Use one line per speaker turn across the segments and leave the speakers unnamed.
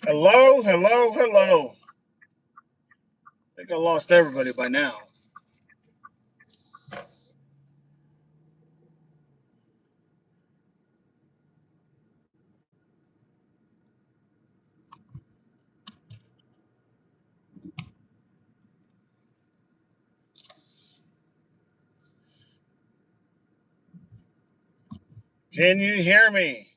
Hello, hello, hello. I think I lost everybody by now. Can you hear me?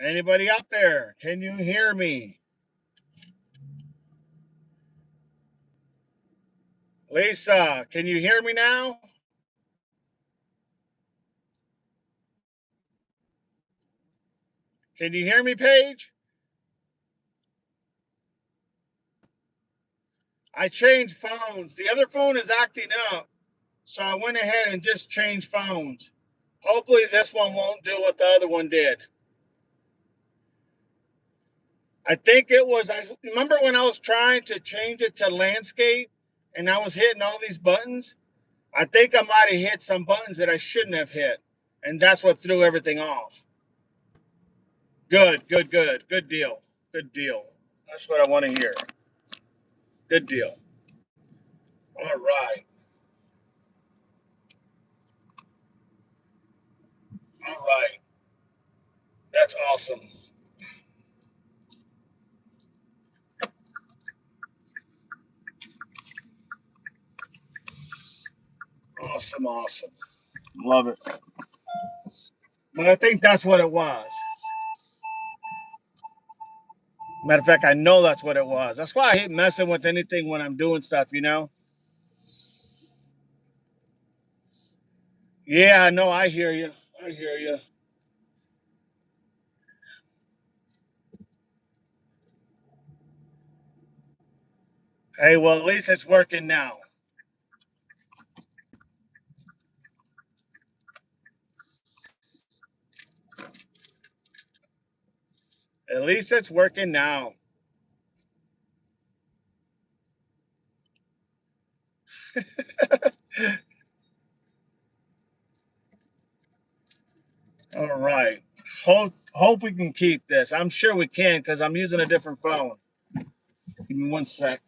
Anybody out there? Can you hear me? Lisa, can you hear me now? Can you hear me, Paige? I changed phones. The other phone is acting up, so I went ahead and just changed phones. Hopefully, this one won't do what the other one did. I think it was. I remember when I was trying to change it to landscape and I was hitting all these buttons. I think I might have hit some buttons that I shouldn't have hit, and that's what threw everything off. Good, good, good, good deal, good deal. That's what I want to hear. Good deal. All right, all right. That's awesome. Awesome, awesome. Love it. But I think that's what it was. Matter of fact, I know that's what it was. That's why I hate messing with anything when I'm doing stuff. Yeah, no, I hear you. I hear you. Hey, well, at least it's working now. At least it's working now. All right. Hope we can keep this. I'm sure we can because I'm using a different phone. Give me one sec.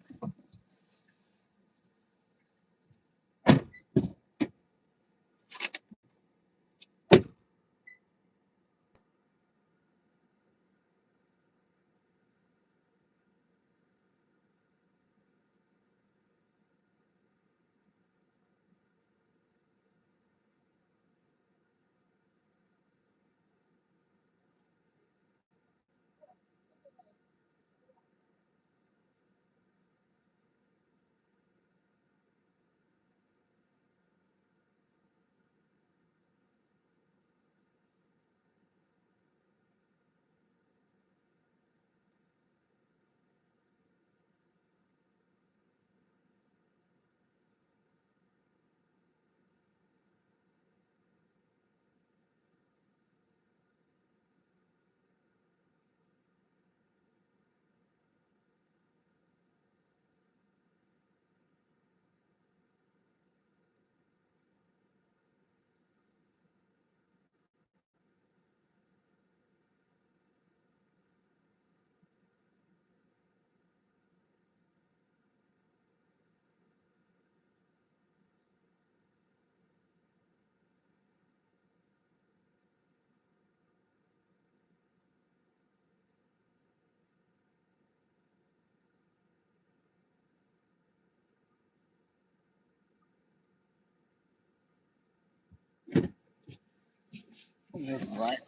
All right.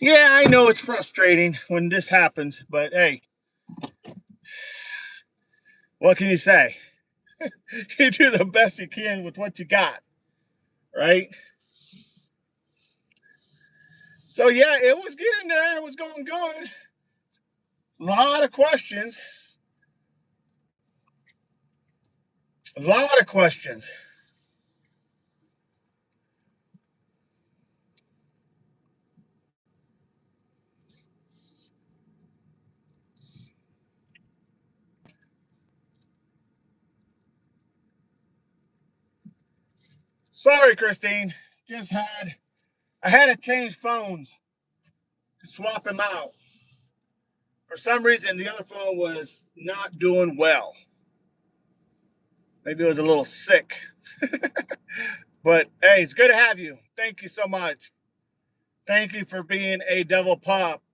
Yeah, I know it's frustrating when this happens, but hey, what can you say? You do the best you can with what you got, right? So yeah, it was getting there. It was going good. A lot of questions. A lot of questions. Sorry, Christine. Just had I had to change phones to swap them out. For some reason, the other phone was not doing well. Maybe it was a little sick. But hey, it's good to have you. Thank you so much. Thank you for being a devil pop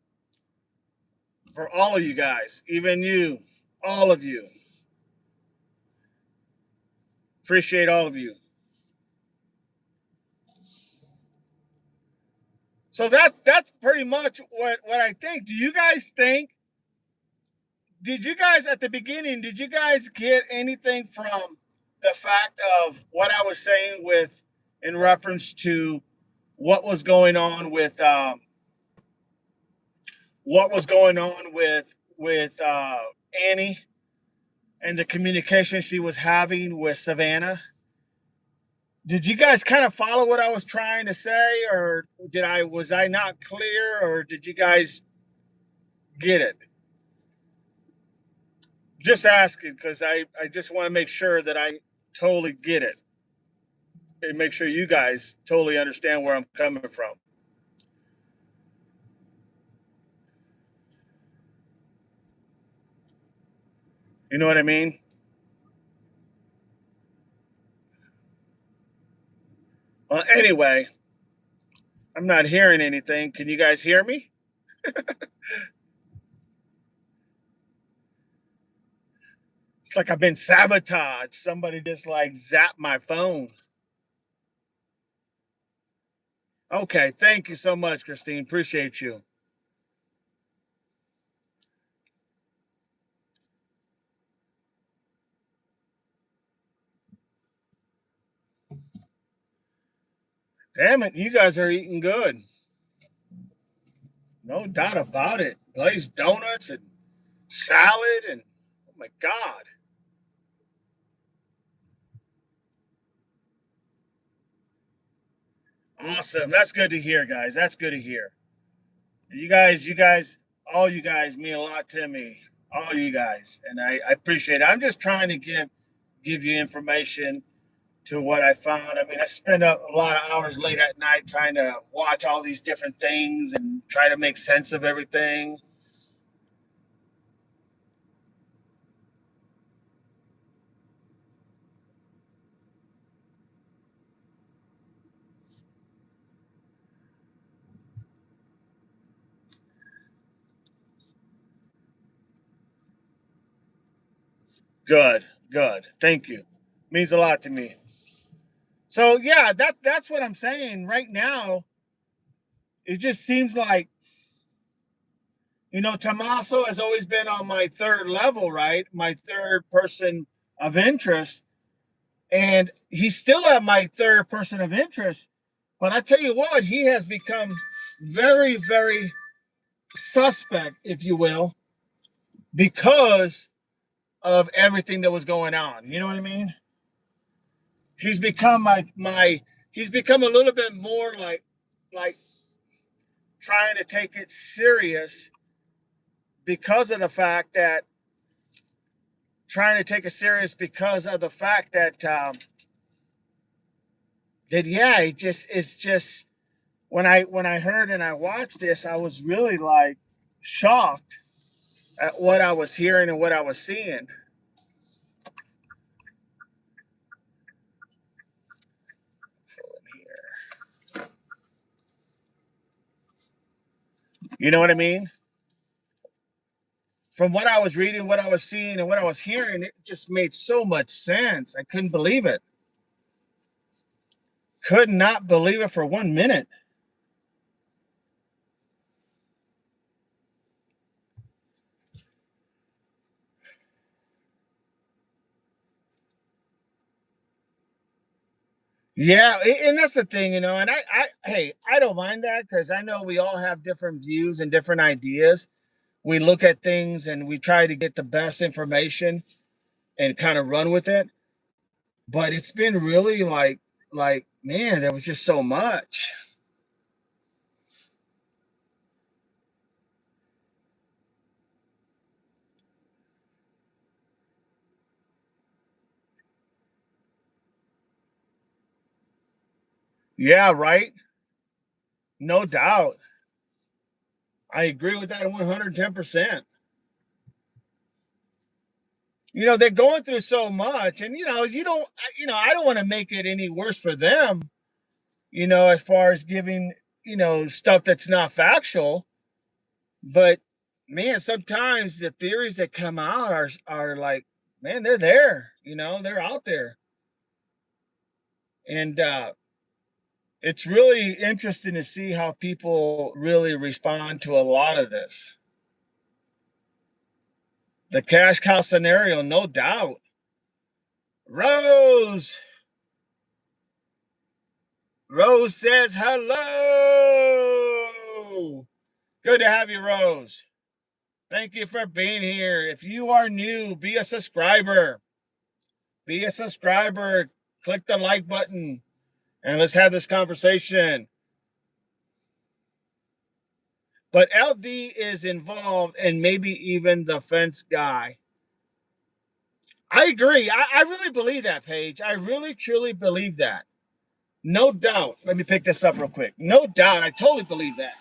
for all of you guys, even you, all of you. Appreciate all of you. So that's pretty much what I think. Do you guys think? Did you guys at the beginning? Did you guys get anything from the fact of what I was saying with in reference to what was going on with what was going on with Annie and the communication she was having with Savannah? Did you guys kind of follow what I was trying to say, or did I was I not clear, or did you guys get it? Just asking because I just want to make sure that I totally get it and make sure you guys totally understand where I'm coming from. You know what I mean? Well, anyway, I'm not hearing anything. Can you guys hear me? It's like I've been sabotaged. Somebody just like zapped my phone. Okay, thank you so much, Christine. Appreciate you. Damn it, you guys are eating good. No doubt about it. Glazed donuts and salad and oh my god. Awesome. That's good to hear, guys. That's good to hear. You guys, all you guys mean a lot to me. All you guys. And I appreciate it. I'm just trying to give you information to what I found. I mean, I spend a lot of hours late at night trying to watch all these different things and try to make sense of everything. Good, good. Thank you. Means a lot to me. So yeah, that's what I'm saying. Right now, it just seems like Tommaso has always been on my third level, right? My third person of interest. And he's still at my third person of interest. But I tell you what, he has become very, very suspect, if you will, because of everything that was going on. You know what I mean? He's become my he's become a little bit more like trying to take it serious because of the fact that trying to take it serious because of the fact that yeah, it's just when I heard and I watched this, I was really like shocked at what I was hearing and what I was seeing. You know what I mean? From what I was reading, what I was seeing, and what I was hearing, it just made so much sense. I couldn't believe it. Could not believe it for 1 minute. Yeah, and that's the thing, and hey, I don't mind that because I know we all have different views and different ideas. We look at things and we try to get the best information and kind of run with it. But it's been really like man, there was just so much. Yeah, right. No doubt. I agree with that 110%. They're going through so much, and I don't want to make it any worse for them, as far as giving, stuff that's not factual. But man, sometimes the theories that come out are like, man, they're there, they're out there. And it's really interesting to see how people really respond to a lot of this. The cash cow scenario, no doubt. Rose. Rose says hello. Good to have you, Rose. Thank you for being here. If you are new, be a subscriber. Be a subscriber. Click the like button and let's have this conversation. But LD is involved and maybe even the fence guy. I agree. I really believe that, Paige. I really, truly believe that. No doubt. Let me pick this up real quick. No doubt. I totally believe that.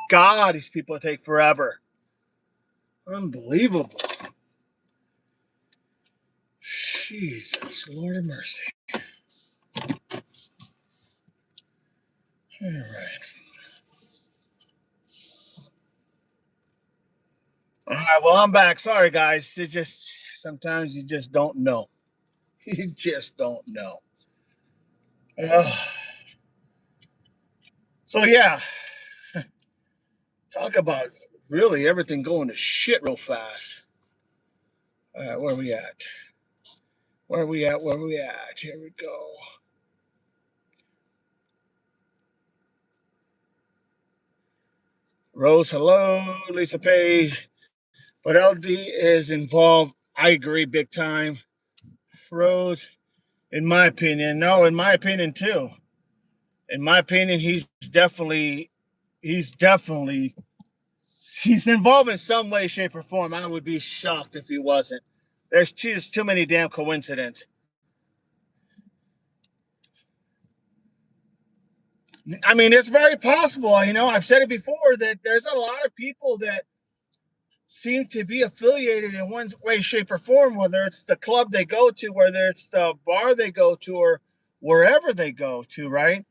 God, these people take forever. Unbelievable. Jesus, Lord of mercy. All right. All right, well, I'm back. Sorry, guys. It just sometimes you just don't know. You just don't know. Ugh. So yeah, talk about really everything going to shit real fast. All right, where are we at? Where are we at? Where are we at? Here we go. Rose, hello. Lisa Page. But LD is involved. I agree big time. Rose, in my opinion, no, in my opinion too. In my opinion, he's definitely he's involved in some way, shape, or form. I would be shocked if he wasn't. There's just too many damn coincidences. I mean, it's very possible. You know, I've said it before that there's a lot of people that seem to be affiliated in one way, shape, or form, whether it's the club they go to, whether it's the bar they go to, or wherever they go to, right?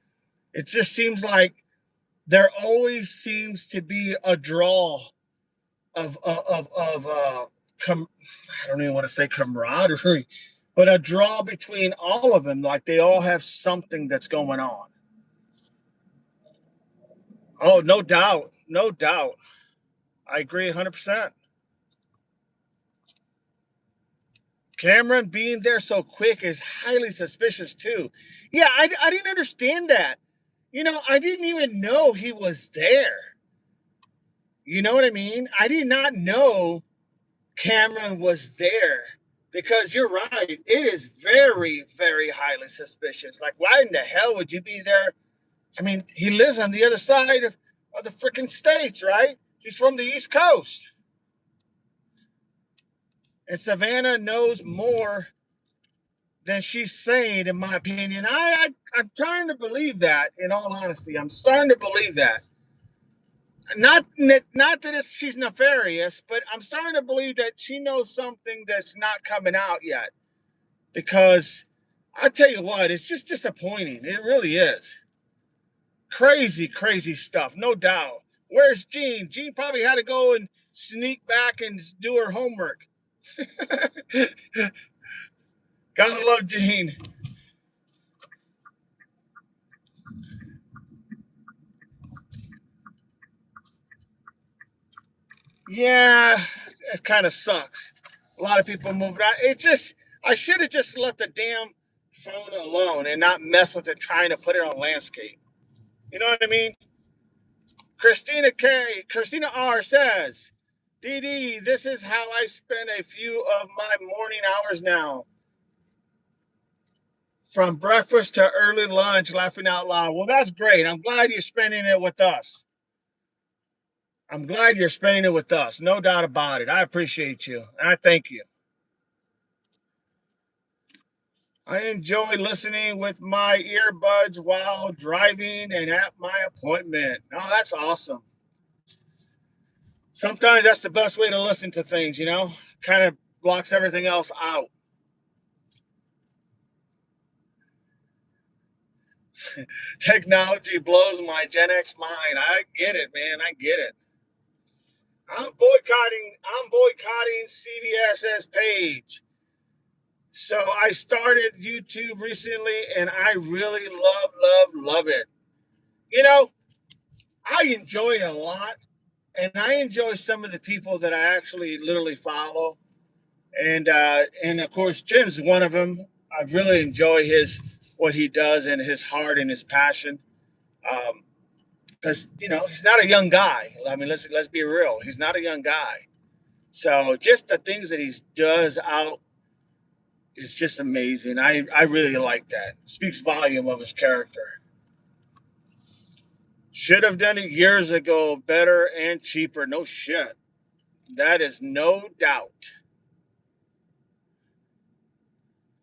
It just seems like there always seems to be a draw of I don't even want to say camaraderie, but a draw between all of them. Like they all have something that's going on. Oh, no doubt, no doubt. I agree 100%. Cameron being there so quick is highly suspicious too. Yeah, I didn't understand that. You know, I didn't even know he was there. You know what I mean? I did not know Cameron was there because you're right. It is very, very highly suspicious. Like, why in the hell would you be there? I mean, he lives on the other side of the freaking states, right? He's from the East Coast. And Savannah knows more than she's saying, in my opinion. I'm starting to believe that, in all honesty. I'm starting to believe that. Not that she's nefarious, but I'm starting to believe that she knows something that's not coming out yet. Because I tell you what, it's just disappointing. It really is. Crazy, crazy stuff, no doubt. Where's Jean? Jean probably had to go and sneak back and do her homework. Gotta love Jean. Yeah, it kind of sucks. A lot of people moved out. I should have just left the damn phone alone and not mess with it trying to put it on landscape. You know what I mean? Christina R says, DD, this is how I spend a few of my morning hours now. From breakfast to early lunch, laughing out loud. Well, that's great. I'm glad you're spending it with us. I'm glad you're spending it with us. No doubt about it. I appreciate you. And I thank you. I enjoy listening with my earbuds while driving and at my appointment. Oh, that's awesome. Sometimes that's the best way to listen to things, you know? Kind of blocks everything else out. Technology blows my Gen X mind. I get it, man. I get it. I'm boycotting CBS's page. So I started YouTube recently and I really love it. You know, I enjoy it a lot and I enjoy some of the people that I actually literally follow. And of course Jim's one of them. I really enjoy his what he does and his heart and his passion. Because he's not a young guy. I mean, let's be real. He's not a young guy. So just the things that he does out is just amazing. I really like that. Speaks volume of his character. Should have done it years ago, better and cheaper. No shit. That is no doubt.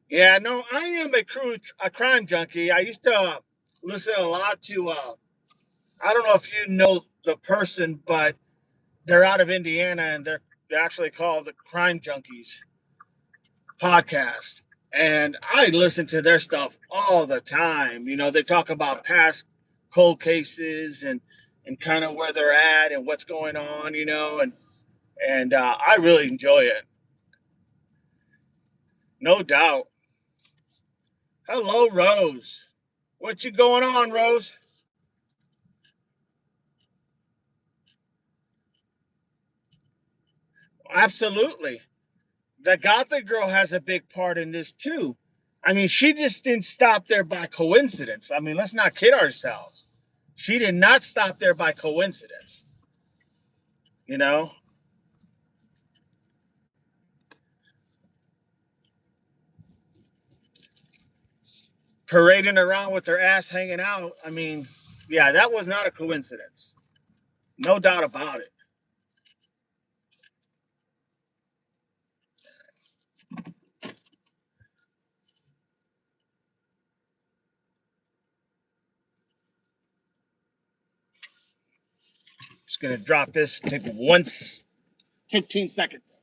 Yeah, no, I am a crime junkie. I used to listen a lot to. I don't know if you know. the person, but they're out of Indiana and they're actually called the Crime Junkies podcast. And I listen to their stuff all the time. You know, they talk about past cold cases and kind of where they're at and what's going on, you know, and I really enjoy it. No doubt. Hello, Rose. What you going on, Rose? Absolutely. The Gothic girl has a big part in this too. I mean, she just didn't stop there by coincidence. I mean, let's not kid ourselves. She did not stop there by coincidence. You know, parading around with her ass hanging out. I mean, yeah, that was not a coincidence. No doubt about it. Just gonna drop this. Take once, 15 seconds.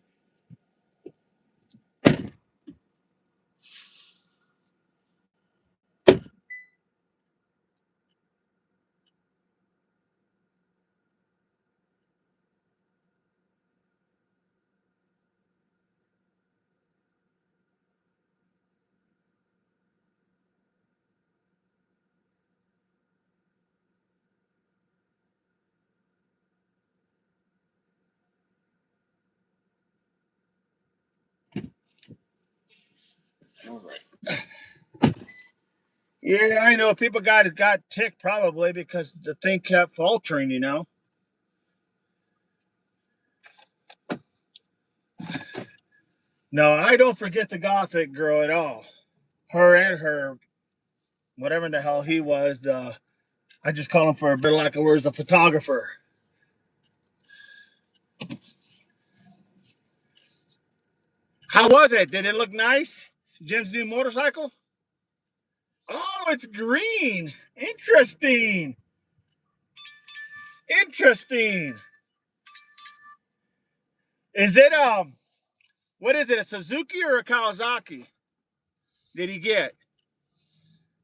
All right. Yeah, I know. People got ticked probably because the thing kept faltering. You know. No, I don't forget the Gothic girl at all. Her and her whatever the hell he was. The I just call him for a bit lack of words, the photographer. How was it? Did it look nice? Jim's new motorcycle? Oh, it's green. Interesting. Interesting. Is it what is it? A Suzuki or a Kawasaki? Did he get?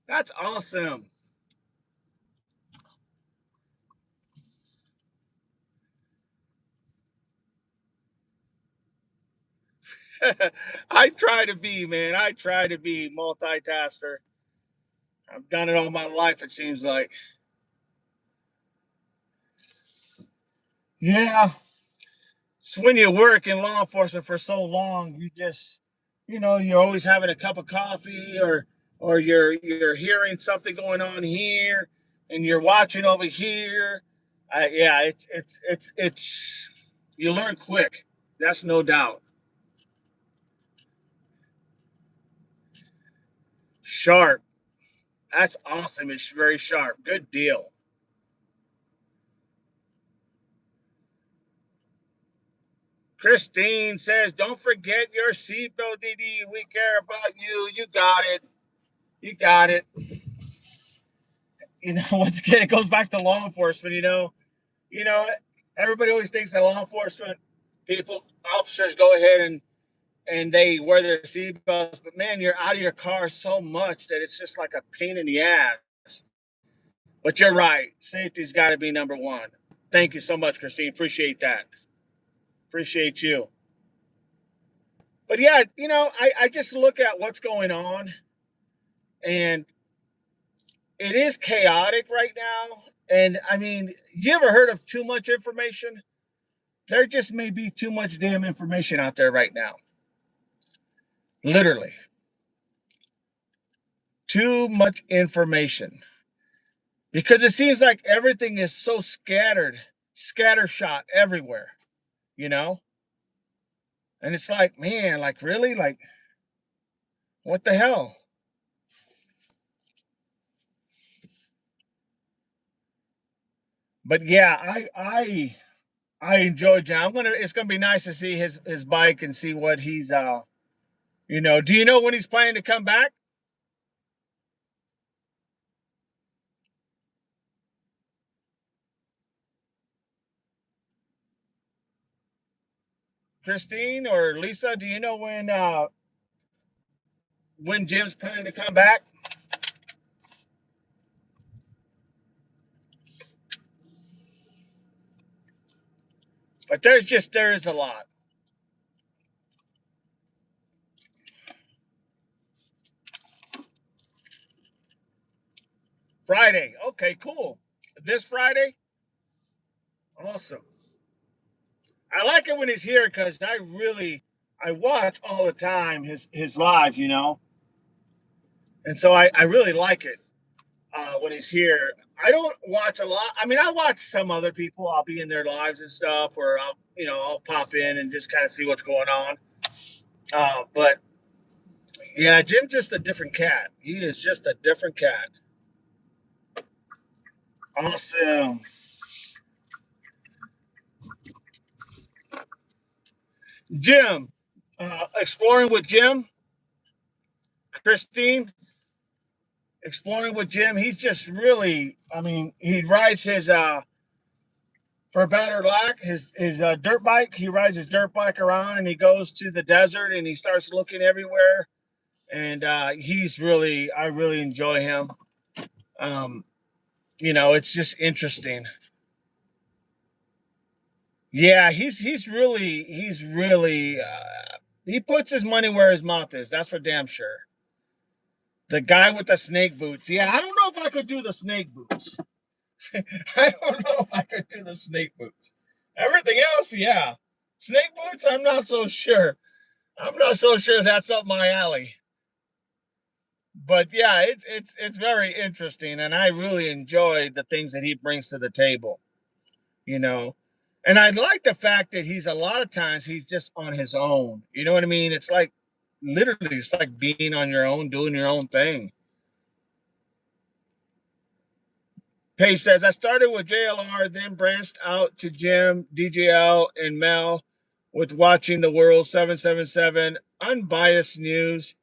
That's awesome. I try to be, man. I try to be multitasker. I've done it all my life, it seems like. Yeah. It's when you work in law enforcement for so long, you just, you know, you're always having a cup of coffee or you're hearing something going on here and you're watching over here. Yeah, it's you learn quick. That's no doubt. Sharp. That's awesome. It's very sharp. Good deal. Christine says, "Don't forget your seatbelt, DD. We care about you. You got it. You got it." You know, once again, it goes back to law enforcement. You know, everybody always thinks that law enforcement people, officers, go ahead and they wear their seatbelts, but man, you're out of your car so much that it's just like a pain in the ass. But you're right, safety's got to be number one. Thank you so much, Christine. Appreciate that. Appreciate you. But yeah, you know, I just look at what's going on, and it is chaotic right now. And I mean, you ever heard of too much information? There just may be too much damn information out there right now. Literally, too much information because it seems like everything is so scattershot everywhere, you know? And it's like, man, like really? Like, what the hell? But yeah, I enjoy John. It's gonna be nice to see his bike and see what he's you know, do you know when he's planning to come back? Christine or Lisa, do you know when Jim's planning to come back? But there is a lot. Friday. Okay, cool. This Friday? Awesome. I like it when he's here because I watch all the time his live, and so I really like it when he's here. I don't watch a lot. I mean, I watch some other people. I'll be in their lives and stuff, or I'll pop in and just kind of see what's going on. But yeah, Jim's just a different cat. He is just a different cat. Awesome. Jim, exploring with Jim, Christine, exploring with Jim. He's just really, I mean, he rides his for better luck, his dirt bike. He rides his dirt bike around and he goes to the desert and he starts looking everywhere. And I really enjoy him. Um, it's just interesting. Yeah, he puts his money where his mouth is. That's for damn sure. The guy with the snake boots. Yeah, I don't know if I could do the snake boots. I don't know if I could do the snake boots. Everything else, yeah. Snake boots, I'm not so sure. I'm not so sure that's up my alley. But yeah, it's very interesting, and I really enjoy the things that he brings to the table. You know, and I like the fact that he's a lot of times he's just on his own. You know what I mean? It's like literally, it's like being on your own, doing your own thing. Pace says, I started with JLR, then branched out to Jim, DJL, and Mel with Watching the World 777, unbiased news.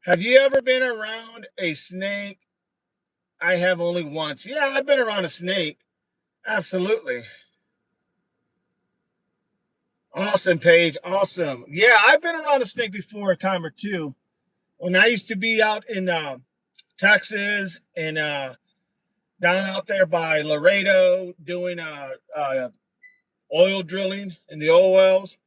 Have you ever been around a snake? I have only once. Yeah, I've been around a snake. Absolutely. Awesome, Paige. Awesome. Yeah, I've been around a snake before a time or two. When I used to be out in Texas and down out there by Laredo doing oil drilling in the oil wells,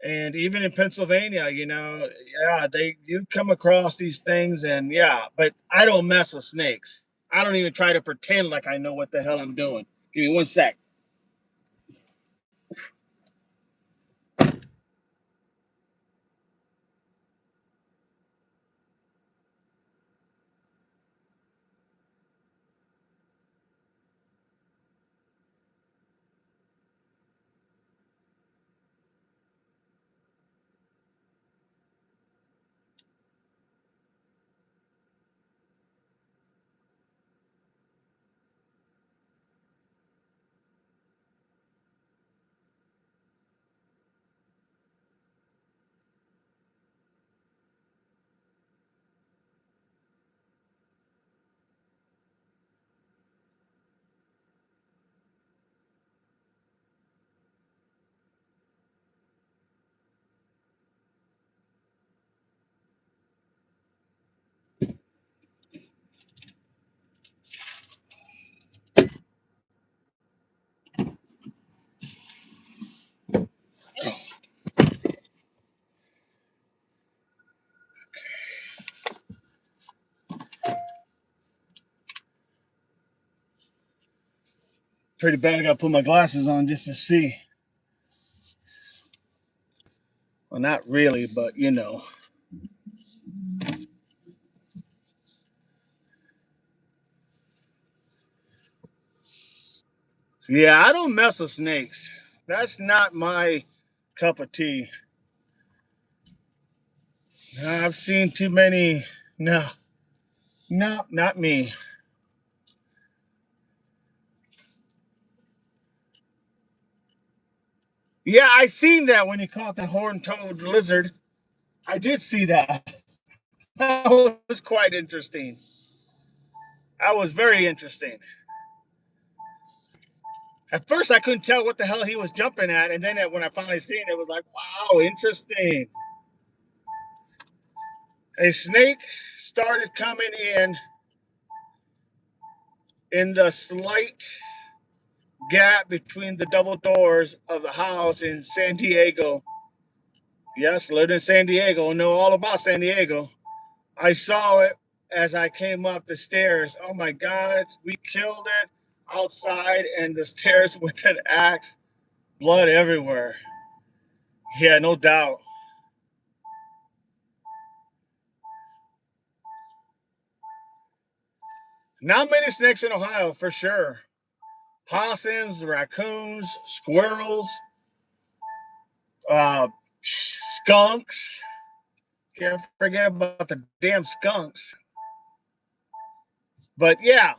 and even in Pennsylvania, yeah, they you come across these things, and yeah, but I don't mess with snakes. I don't even try to pretend like I know what the hell I'm doing. Give me one sec. Pretty bad. I got to put my glasses on just to see. Well, not really, but Yeah, I don't mess with snakes. That's not my cup of tea. No, I've seen too many. No, no, not me. Yeah, I seen that when he caught the horn-toed lizard. I did see that. That was quite interesting. That was very interesting. At first, I couldn't tell what the hell he was jumping at, and then when I finally seen it, it was like, wow, interesting. A snake started coming in the slight gap between the double doors of the house in San Diego. Yes, lived in San Diego, know all about San Diego. I saw it as I came up the stairs. Oh my God, we killed it outside and the stairs with an axe, blood everywhere. Yeah, no doubt. Not many snakes in Ohio for sure. Possums, raccoons, squirrels, uh, skunks. Can't forget about the damn skunks. But yeah,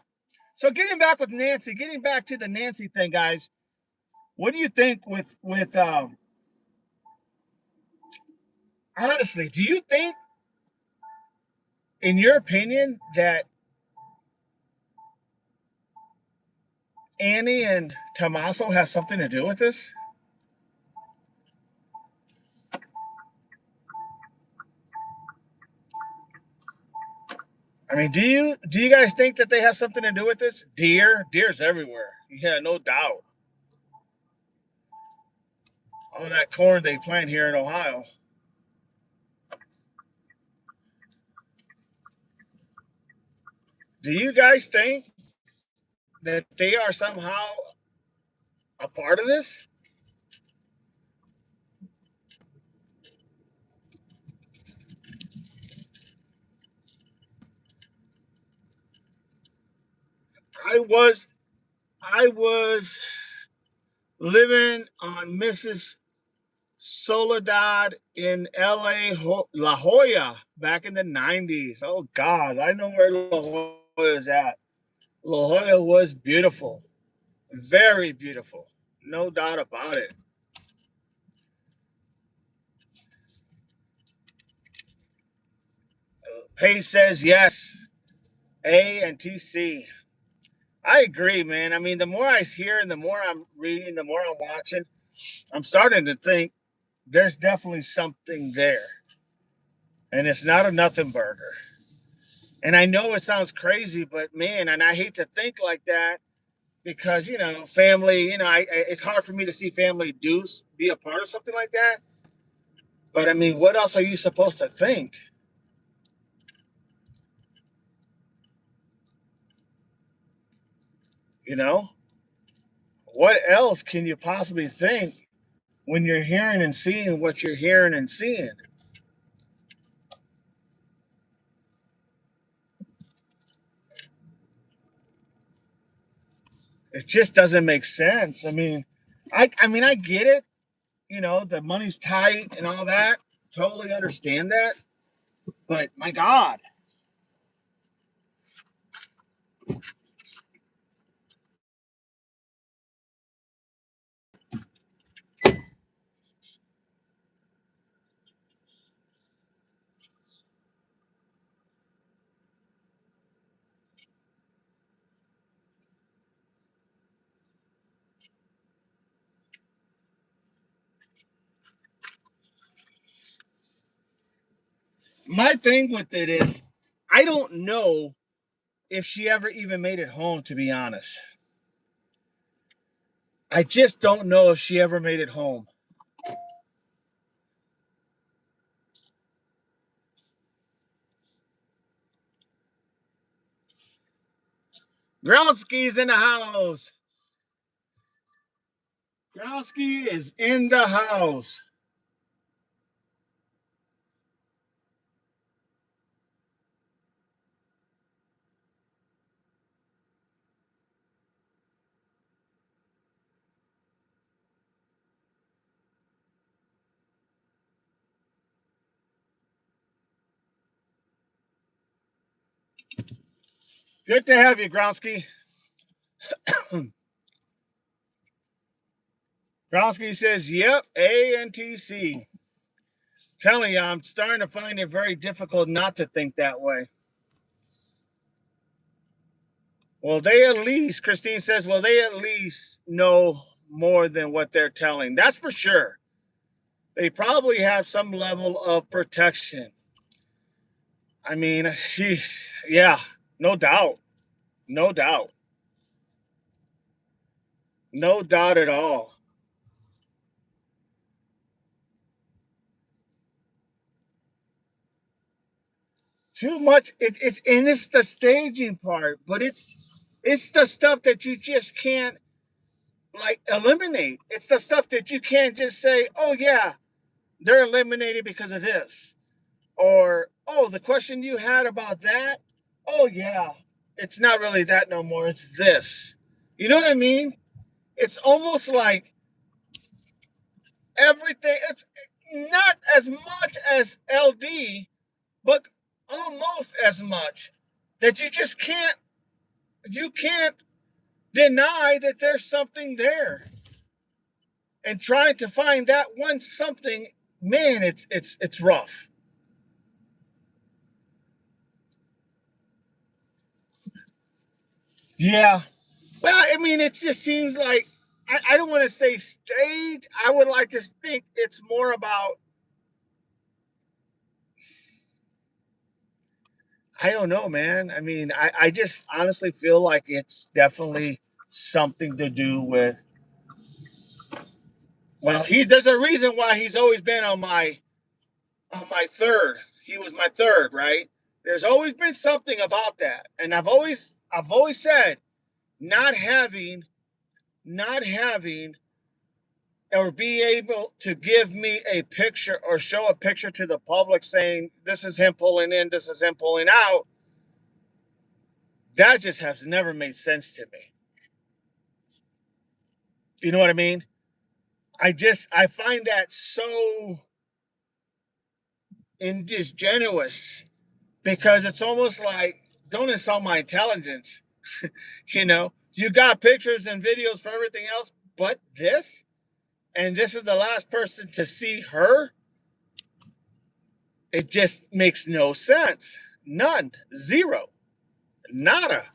so getting back with Nancy, getting back to the Nancy thing, guys. What do you think with honestly? Do you think, in your opinion, that Annie and Tommaso have something to do with this? I mean, do you guys think that they have something to do with this? Deer's everywhere. Yeah, no doubt. All that corn they plant here in Ohio. Do you guys think that they are somehow a part of this? I was I was living on Mrs. Soledad in LA, La Jolla, back in the 90s. Oh God, I know where La Jolla is at. La Jolla was beautiful, very beautiful, no doubt about it. Paige says yes. A and TC. I agree, man. I mean, the more I hear and the more I'm reading, the more I'm watching, I'm starting to think there's definitely something there. And it's not a nothing burger. And I know it sounds crazy, but man, and I hate to think like that because, family, it's hard for me to see family be a part of something like that. But I mean, what else are you supposed to think? You know? What else can you possibly think when you're hearing and seeing what you're hearing and seeing? It just doesn't make sense. I mean, I get it. The money's tight and all that. Totally understand that. But my God, my thing with it is, I don't know if she ever even made it home. To be honest, I just don't know if she ever made it home. Groundske's in the house. Groundsky is in the house. Good to have you, Groundsky. Groundsky says, "Yep, A and TC." Telling you, I'm starting to find it very difficult not to think that way. Well, they at least, Christine says, well, they at least know more than what they're telling. That's for sure. They probably have some level of protection. I mean, sheesh, yeah, no doubt. No doubt. No doubt at all. Too much. It's the staging part, but it's the stuff that you just can't like eliminate. It's the stuff that you can't just say, oh yeah, they're eliminated because of this. Or, oh, the question you had about that, oh yeah, it's not really that no more. It's this. You know what I mean? It's almost like everything. It's not as much as LD, but almost as much that you can't deny that there's something there. And trying to find that one something, man, it's rough. Yeah. Well, I mean, it just seems like I don't want to say stage. I would like to think it's more about I don't know, man. I mean, I just honestly feel like it's definitely something to do with well, he there's a reason why he's always been on my third. He was my third, right? There's always been something about that. And I've always said not having or be able to give me a picture or show a picture to the public saying this is him pulling in, this is him pulling out, that just has never made sense to me. You know what I mean? I find that so indigenuous because it's almost like don't insult my intelligence. You got pictures and videos for everything else, but this, and this is the last person to see her. It just makes no sense. None. Zero. Nada.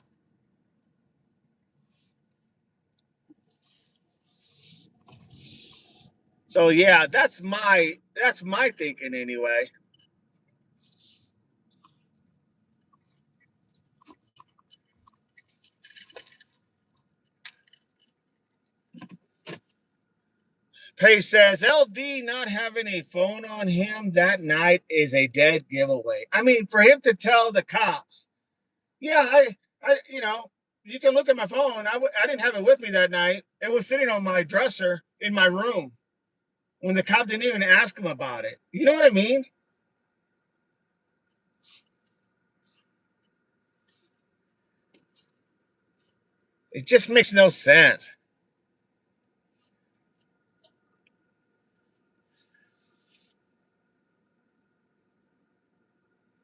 So yeah, that's my thinking anyway. Pace says LD not having a phone on him that night is a dead giveaway. I mean, for him to tell the cops, yeah, you can look at my phone. I didn't have it with me that night. It was sitting on my dresser in my room when the cop didn't even ask him about it. You know what I mean? It just makes no sense.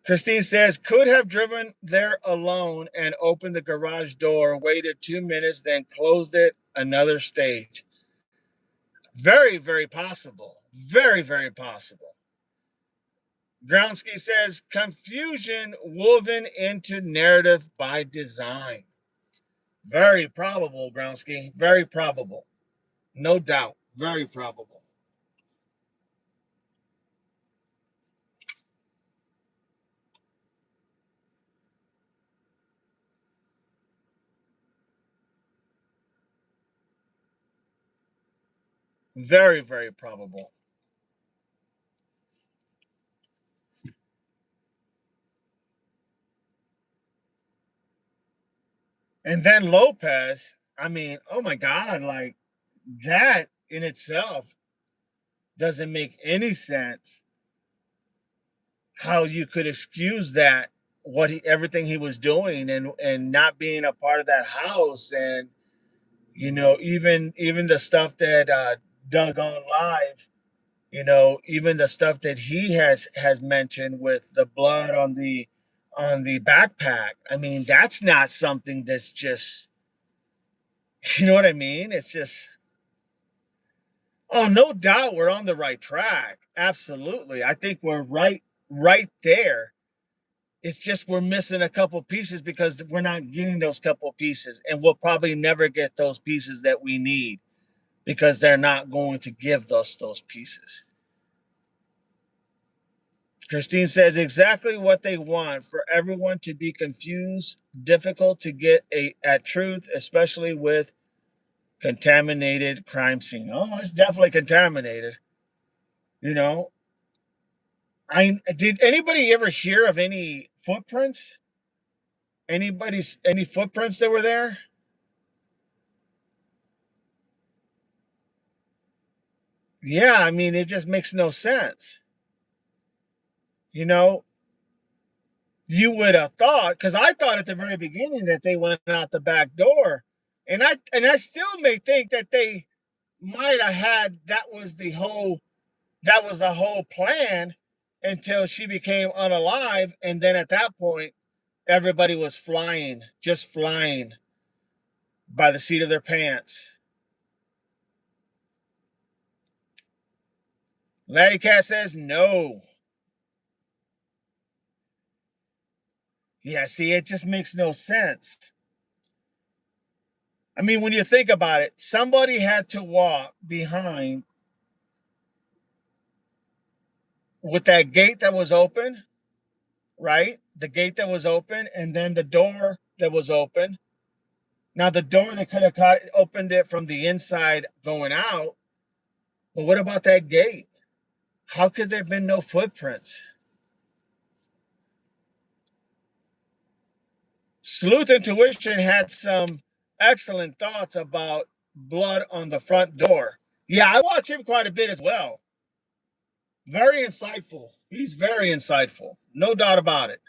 Christine says, could have driven there alone and opened the garage door, waited 2 minutes, then closed it. Another stage. Very, very possible. Very, very possible. Groundsky says, confusion woven into narrative by design. Very probable, Groundsky. Very probable. No doubt. Very probable. Very, very probable. And then Lopez, I mean, oh my God, like that in itself doesn't make any sense how you could excuse that everything he was doing and not being a part of that house and even the stuff that Doug on live, even the stuff that he has mentioned with the blood on the backpack. I mean, that's not something that's just you know what I mean? It's just oh, no doubt we're on the right track. Absolutely. I think we're right there. It's just we're missing a couple pieces because we're not getting those couple pieces, and we'll probably never get those pieces that we need because they're not going to give us those pieces. Christine says exactly what they want for everyone to be confused, difficult to get at truth, especially with contaminated crime scene. Oh, it's definitely contaminated. You know, I did anybody ever hear of any footprints? Any footprints that were there? Yeah, I mean it just makes no sense. You know, you would have thought because I thought at the very beginning that they went out the back door, and I still may think that they might have had that was the whole plan until she became unalive, and then at that point everybody was flying, just flying by the seat of their pants. Laddie Cat says no. Yeah, see, it just makes no sense. I mean, when you think about it, somebody had to walk behind with that gate that was open, right? The gate that was open, and then the door that was open. Now, the door they could have opened it from the inside going out, but what about that gate? How could there have been no footprints? Sleuth Intuition had some excellent thoughts about blood on the front door. Yeah, I watch him quite a bit as well. Very insightful. He's very insightful. No doubt about it.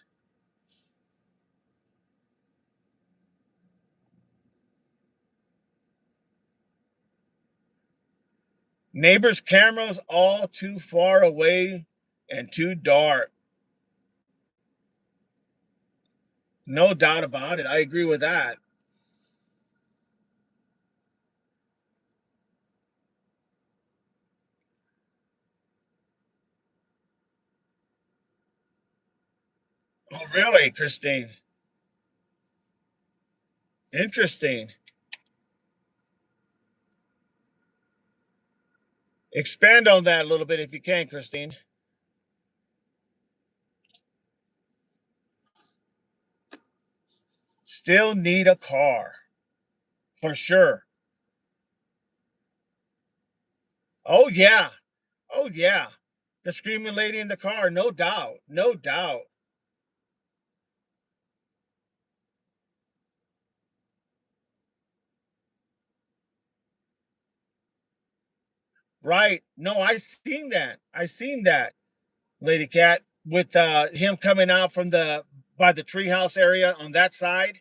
Neighbors' cameras all too far away and too dark. No doubt about it. I agree with that. Oh, really, Christine? Interesting. Expand on that a little bit if you can, Christine. Still need a car. For sure. Oh, yeah. Oh, yeah. The screaming lady in the car, no doubt. No doubt. Right. No, I seen that. I seen that, Lady Cat, with him coming out from the by the treehouse area on that side.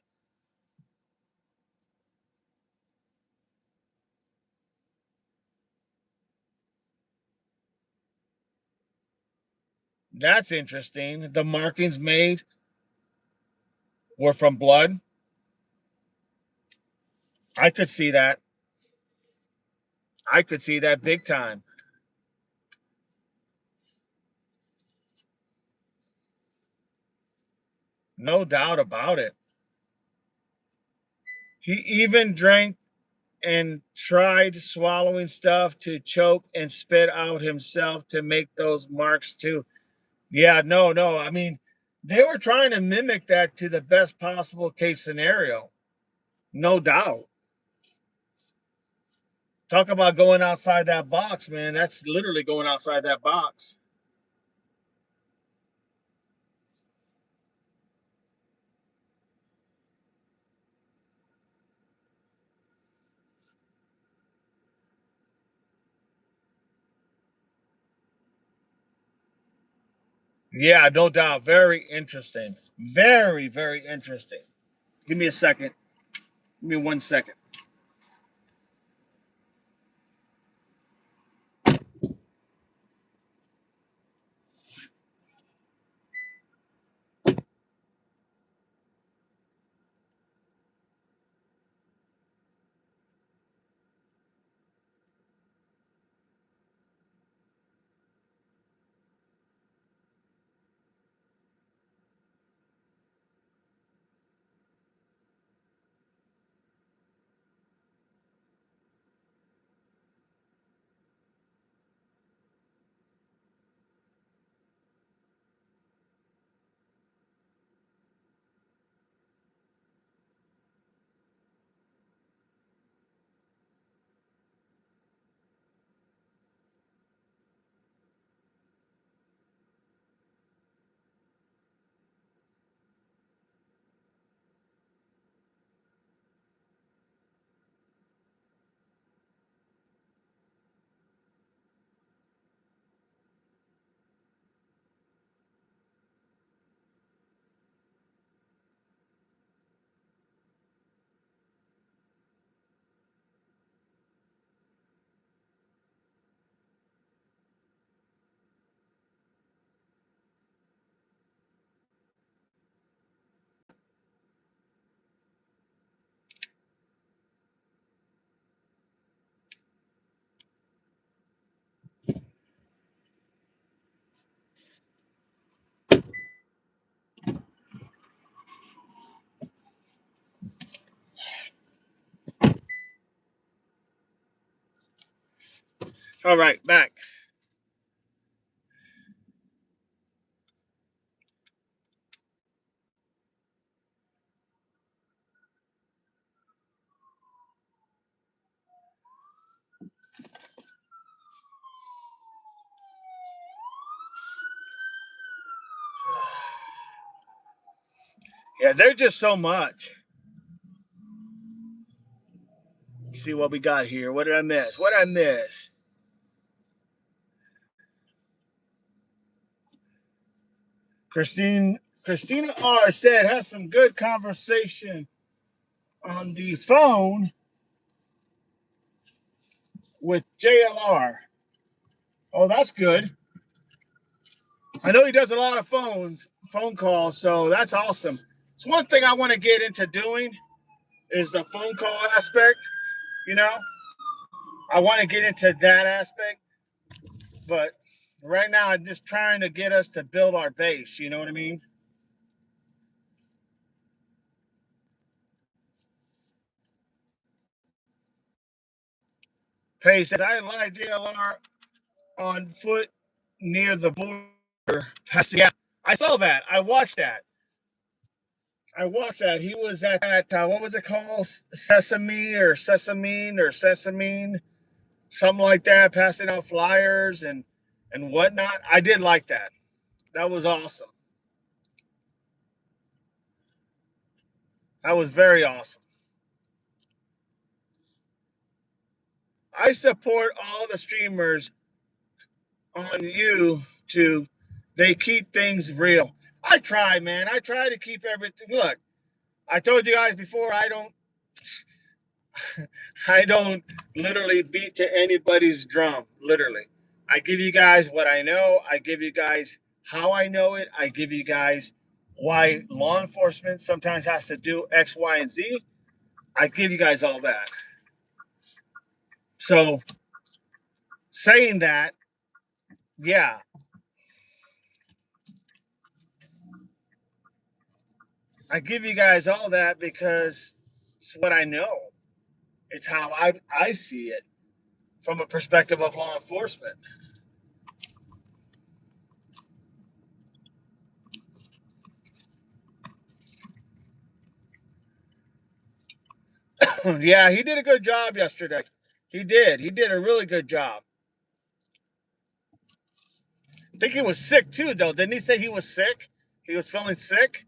That's interesting. The markings made were from blood. I could see that. I could see that big time. No doubt about it. He even drank and tried swallowing stuff to choke and spit out himself to make those marks too. Yeah, no, no. I mean, they were trying to mimic that to the best possible case scenario. No doubt. Talk about going outside that box, man. That's literally going outside that box. Yeah, no doubt. Very interesting. Very, very interesting. Give me a second. Give me 1 second. All right, back. Yeah, they're just so much. See what we got here. What did I miss? What did I miss? Christina R said has some good conversation on the phone with JLR. Oh, that's good. I know he does a lot of phone calls, so that's awesome. It's one thing I want to get into doing is the phone call aspect. You know, I want to get into that aspect, but right now I'm just trying to get us to build our base. You know what I mean? Pace says I lied JLR on foot near the border. Yeah, I saw that. I watched that. I watched that. He was at that. What was it called? Sesame or Sesamine or Sesamine, something like that. Passing out flyers and whatnot. I did like that. That was awesome. That was very awesome. I support all the streamers on YouTube. They keep things real. I try, man. I try to keep everything. Look, I told you guys before. I don't literally beat to anybody's drum. Literally, I give you guys what I know. I give you guys how I know it. I give you guys why law enforcement sometimes has to do X, Y, and Z. I give you guys all that. So saying that, yeah, I give you guys all that because it's what I know. It's how I see it from a perspective of law enforcement. Yeah, he did a good job yesterday. He did. He did a really good job. I think he was sick too, though. Didn't he say he was sick? He was feeling sick.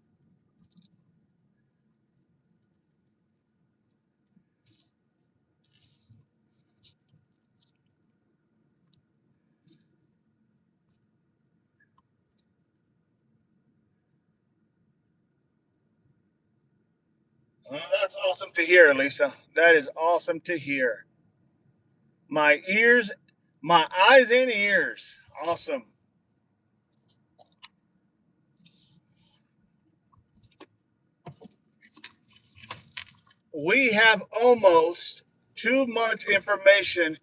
Oh, that's awesome to hear, Lisa. That is awesome to hear. My ears, my eyes and ears. Awesome. We have almost too much information,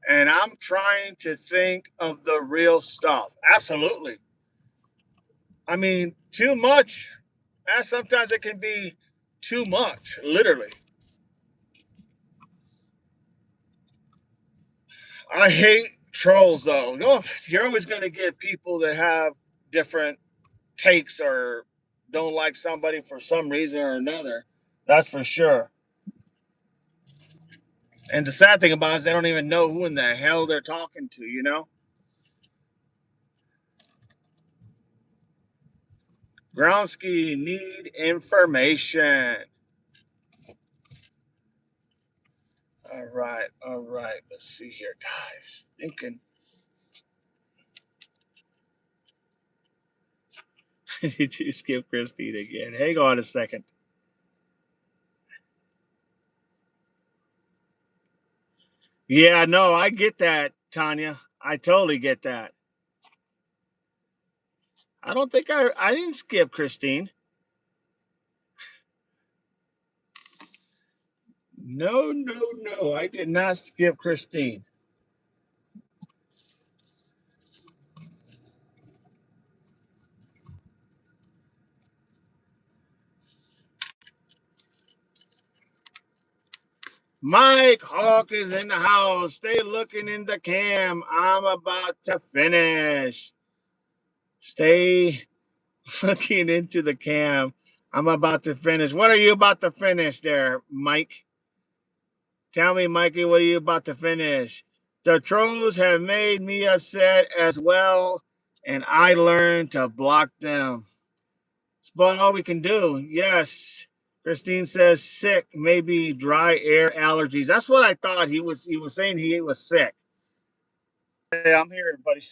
and I'm trying to think of the real stuff. Absolutely. I mean, too much, and sometimes it can be too much, literally. I hate trolls, though. You're always going to get people that have different takes or don't like somebody for some reason or another. That's for sure. And the sad thing about it is they don't even know who in the hell they're talking to, you know? Groundsky need information. All right, all right. Let's see here, guys. Thinking. Did you skip Christine again? Hang on a second. Yeah, no, I get that, Tanya. I totally get that. I don't think I didn't skip Christine. No, no, no. I did not skip Christine. Mike Hawk is in the house. Stay looking in the cam. I'm about to finish. Stay looking into the cam. I'm about to finish. What are you about to finish there, Mike? Tell me, Mikey, what are you about to finish? The trolls have made me upset as well, and I learned to block them. It's about all we can do. Yes. Christine says sick, maybe dry air allergies. That's what I thought. He was saying he was sick. Hey, I'm here, buddy.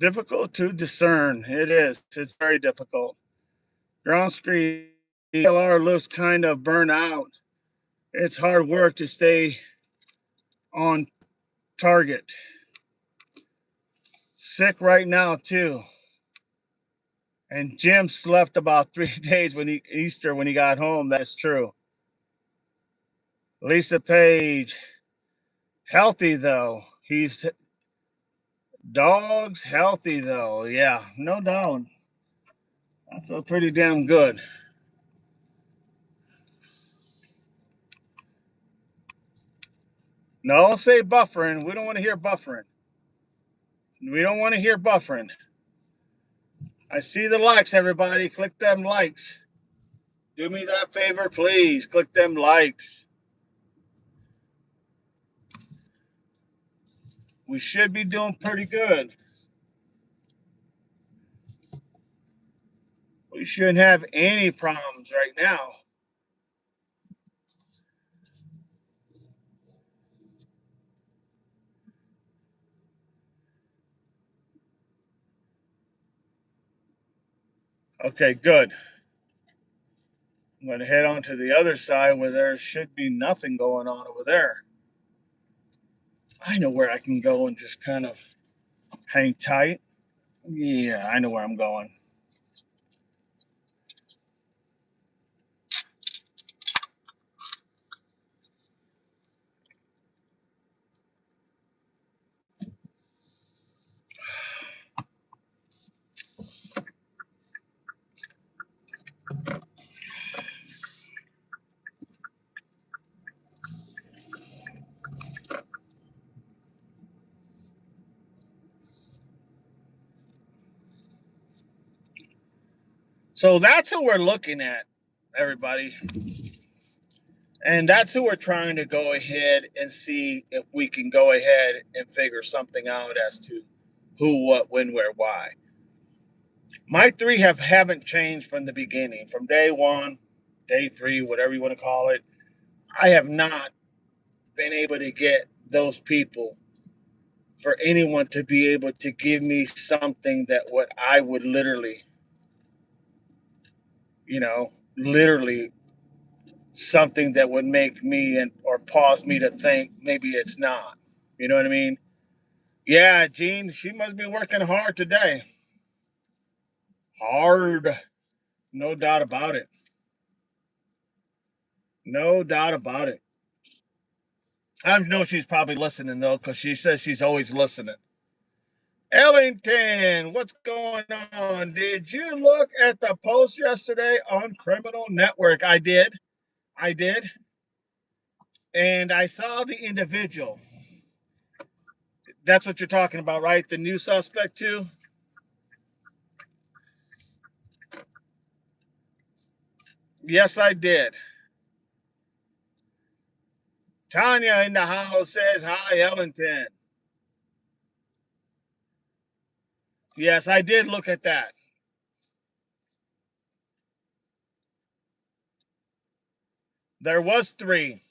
Difficult to discern. It is. It's very difficult. You're on screen. LR looks kind of burnt out. It's hard work to stay on target. Sick right now too. And Jim slept about 3 days Easter when he got home. That's true. Lisa Page, healthy though. He's dogs healthy though. Yeah, no doubt. I feel pretty damn good. No, say buffering. We don't want to hear buffering. We don't want to hear buffering. I see the likes, everybody. Click them likes. Do me that favor, please. Click them likes. We should be doing pretty good. We shouldn't have any problems right now. Okay, good. I'm going to head on to the other side where there should be nothing going on over there. I know where I can go and just kind of hang tight. Yeah, I know where I'm going. So that's who we're looking at, everybody. And that's who we're trying to go ahead and see if we can go ahead and figure something out as to who, what, when, where, why. My three haven't changed from the beginning, from day one, day three, whatever you want to call it. I have not been able to get those people for anyone to be able to give me something that what I would literally, literally something that would make me and or cause me to think maybe it's not. You know what I mean? Yeah, Jean, she must be working hard today. Hard. No doubt about it. No doubt about it. I know she's probably listening though, because she says she's always listening. Ellington, what's going on? Did you look at the post yesterday on Criminal Network? I did. I did. And I saw the individual. That's what you're talking about, right? The new suspect, too? Yes, I did. Tanya in the house says, hi, Ellington. Yes, I did look at that. There was three.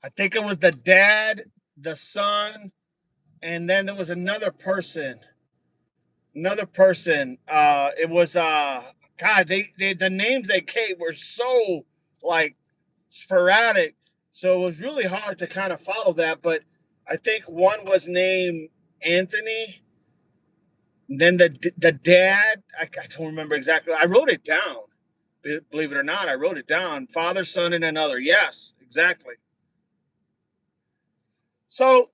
I think it was the dad, the son, and then there was another person. Another person. It was God. They the names they gave were so like sporadic, so it was really hard to kind of follow that. But I think one was named Anthony. Then the dad. I don't remember exactly. I wrote it down. believe it or not, I wrote it down. Father, Son, and another. Yes, exactly. So,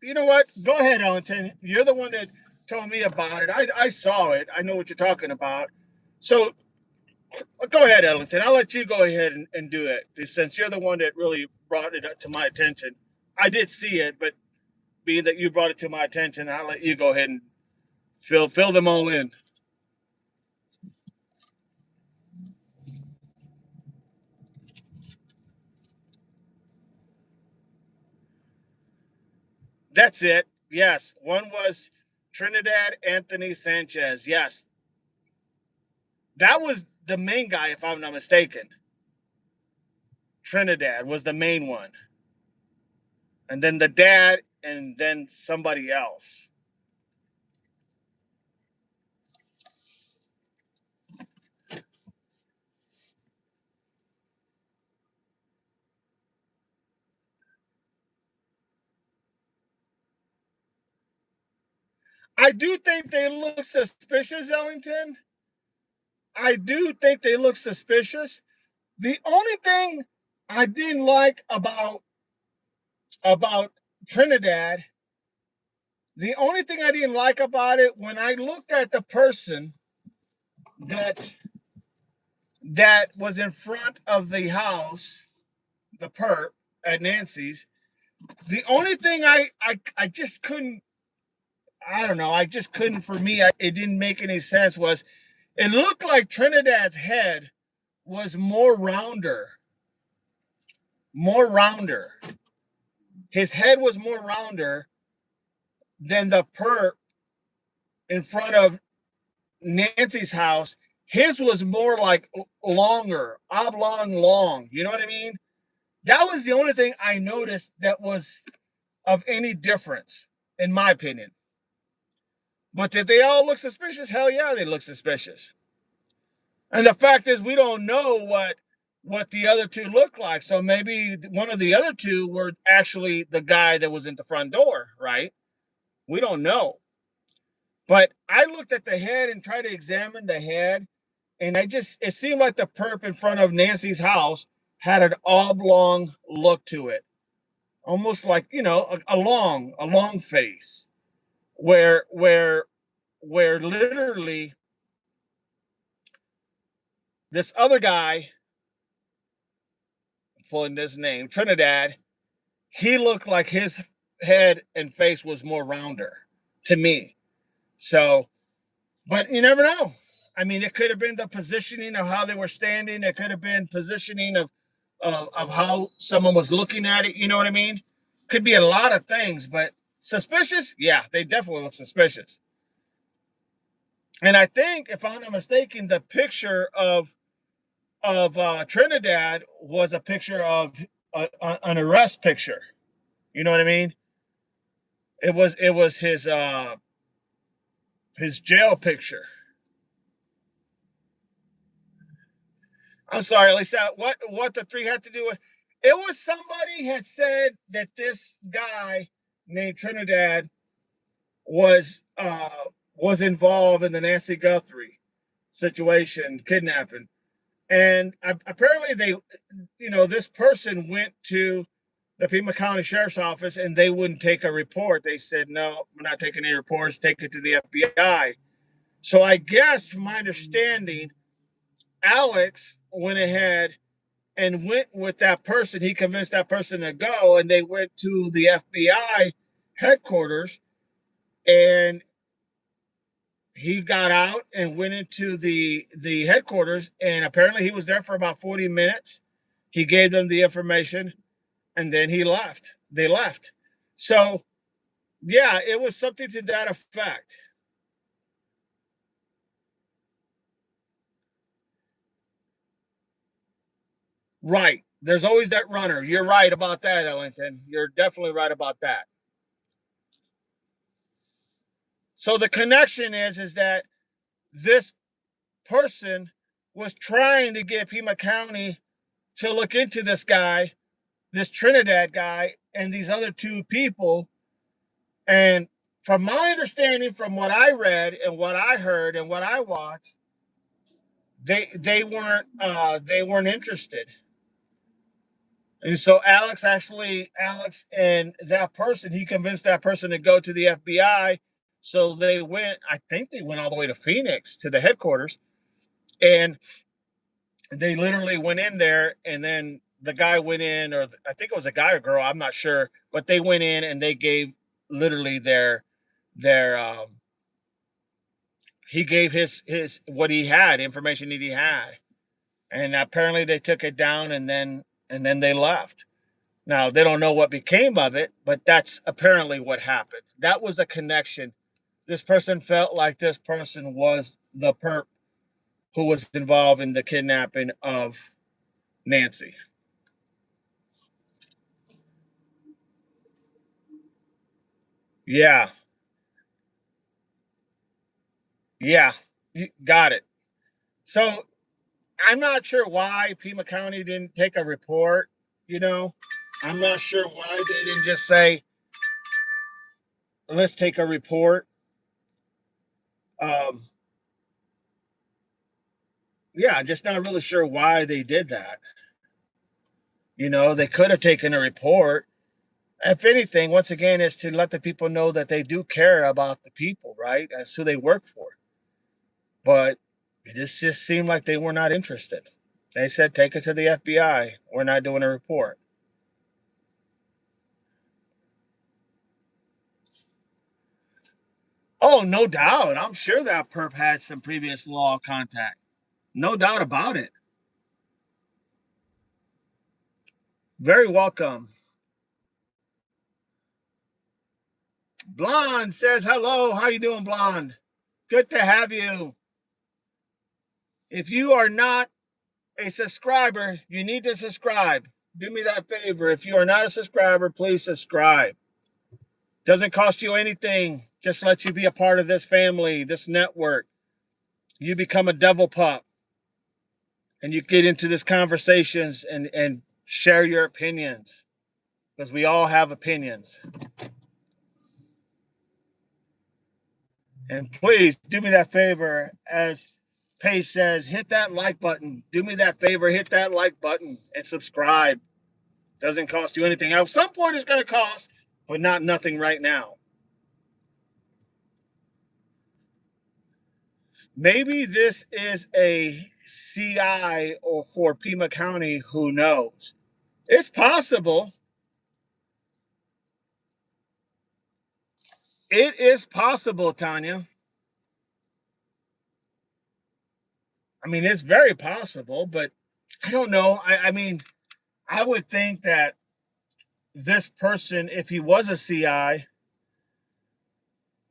you know what? Go ahead, Ellington. You're the one that told me about it. I saw it. I know what you're talking about. So, go ahead, Ellington. I'll let you go ahead and do it since you're the one that really brought it up to my attention. I did see it, but being that you brought it to my attention, I'll let you go ahead and fill them all in. That's it. Yes. One was Trinidad Anthony Sanchez. Yes. That was the main guy, if I'm not mistaken. Trinidad was the main one. And then the dad, and then somebody else. I do think they look suspicious, Ellington. I do think they look suspicious. The only thing I didn't like about Trinidad, the only thing I didn't like about it when I looked at the person that was in front of the house, the perp at Nancy's, the only thing I just couldn't, I don't know, I just couldn't, for me, it didn't make any sense, was it looked like Trinidad's head was more rounder. More rounder. His head was more rounder than the perp in front of Nancy's house. His was more like longer, oblong long. You know what I mean? That was the only thing I noticed that was of any difference, in my opinion. But did they all look suspicious? Hell yeah, they look suspicious. And the fact is, we don't know what the other two look like. So maybe one of the other two were actually the guy that was in the front door, right? We don't know. But I looked at the head and tried to examine the head, and it seemed like the perp in front of Nancy's house had an oblong look to it, almost like, a long face, where literally this other guy, pulling this name, Trinidad, he looked like his head and face was more rounder to me. So, but you never know. I mean, it could have been the positioning of how they were standing. It could have been positioning of how someone was looking at it. You know what I mean? Could be a lot of things, but suspicious. Yeah, they definitely look suspicious. And I think, if I'm not mistaken, the picture of Trinidad was a picture of an arrest picture. You know what I mean? It was his jail picture. I'm sorry, Lisa. What the three had to do with it was somebody had said that this guy named Trinidad was involved in the Nancy Guthrie situation, kidnapping, and apparently this person went to the Pima County Sheriff's Office and they wouldn't take a report. They said, no, we're not taking any reports. Take it to the FBI. So I guess, from my understanding, Alex went ahead and went with that person. He convinced that person to go, and they went to the FBI headquarters, and he got out and went into the headquarters, and apparently he was there for about 40 minutes. He gave them the information, and then he left. They left. So, yeah, it was something to that effect. Right. There's always that runner. You're right about that, Ellington. You're definitely right about that. So the connection is that this person was trying to get Pima County to look into this guy, this Trinidad guy, and these other two people. And from my understanding, from what I read and what I heard and what I watched, they weren't interested. And so Alex and that person, he convinced that person to go to the FBI. So they went, I think they went all the way to Phoenix to the headquarters, and they literally went in there, and then the guy went in, or I think it was a guy or girl, I'm not sure, but they went in and they gave literally their he gave his what he had, information that he had, and apparently they took it down, and then they left. Now they don't know what became of it, but that's apparently what happened. That was a connection. This person felt like this person was the perp who was involved in the kidnapping of Nancy. Yeah, yeah, you got it. So I'm not sure why Pima County didn't take a report. You know, I'm not sure why they didn't just say, let's take a report. Um, yeah, just not really sure why they did that. They could have taken a report. If anything, once again, is to let the people know that they do care about the people, right? That's who they work for. But it just seemed like they were not interested. They said, take it to the FBI. We're not doing a report. Oh, no doubt. I'm sure that perp had some previous law contact. No doubt about it. Very welcome. Blonde says hello. How you doing, Blonde? Good to have you. If you are not a subscriber, you need to subscribe. Do me that favor. If you are not a subscriber, please subscribe. Doesn't cost you anything. Just let you be a part of this family, this network. You become a devil pup, and you get into these conversations and share your opinions, because we all have opinions. And please do me that favor, as Pace says, hit that like button. Do me that favor, hit that like button and subscribe. Doesn't cost you anything. At some point it's going to cost, but not nothing right now. Maybe this is a CI or for Pima County, who knows? It's possible. It is possible, Tanya. I mean, it's very possible, but I don't know. I mean, I would think that this person, if he was a CI,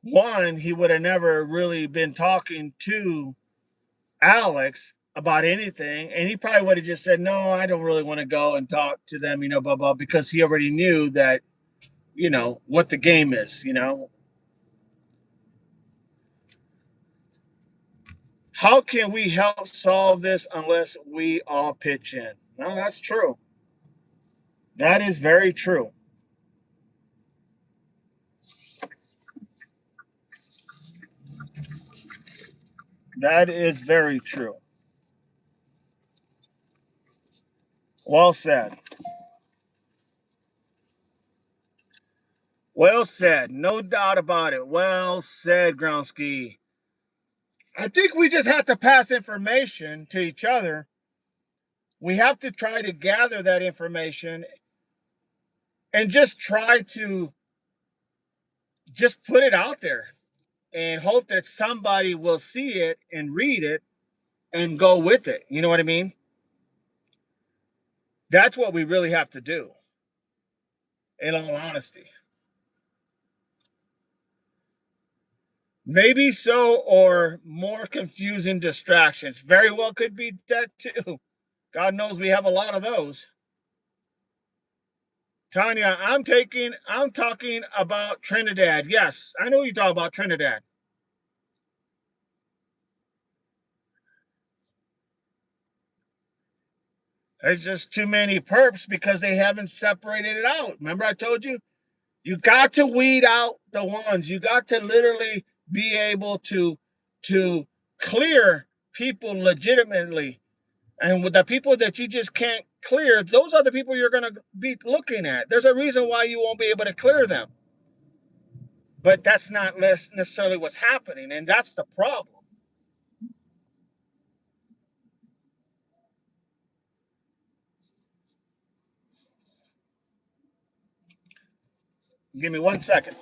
one, he would have never really been talking to Alex about anything. And he probably would have just said, no, I don't really want to go and talk to them, blah, blah, because he already knew that, what the game is. How can we help solve this unless we all pitch in? No, that's true. That is very true. That is very true. Well said. Well said. No doubt about it. Well said, Groundsky. I think we just have to pass information to each other. We have to try to gather that information and just try to just put it out there and hope that somebody will see it and read it and go with it. You know what I mean? That's what we really have to do, in all honesty. Maybe so, or more confusing distractions. Very well could be that too. God knows we have a lot of those. Tanya, I'm talking about Trinidad. Yes, I know you talk about Trinidad. There's just too many perps because they haven't separated it out. Remember, I told you, you got to weed out the ones. You got to literally be able to clear people legitimately. And with the people that you just can't clear, those are the people you're going to be looking at. There's a reason why you won't be able to clear them. But that's not necessarily what's happening. And that's the problem. Give me 1 second.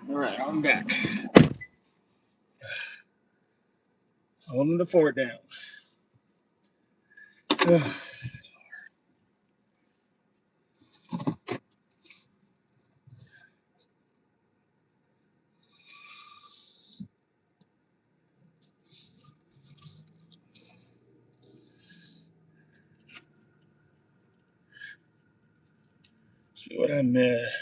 All right, I'm back. Holding the fort down. See what I missed.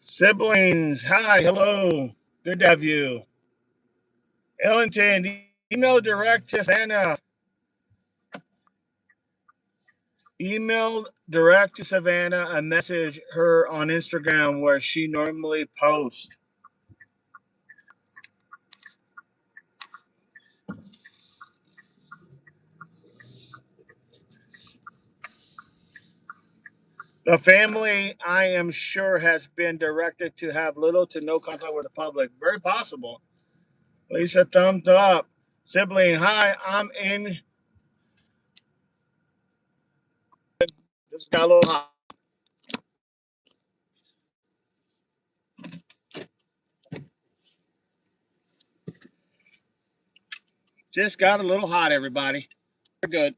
Siblings, hi, hello. Good to have you. Ellington, email direct to Savannah. Email direct to Savannah and message her on Instagram where she normally posts. The family, I am sure, has been directed to have little to no contact with the public. Very possible. Lisa, thumbs up. Sibling, hi, I'm in. Just got a little hot. Just got a little hot, everybody. We're good.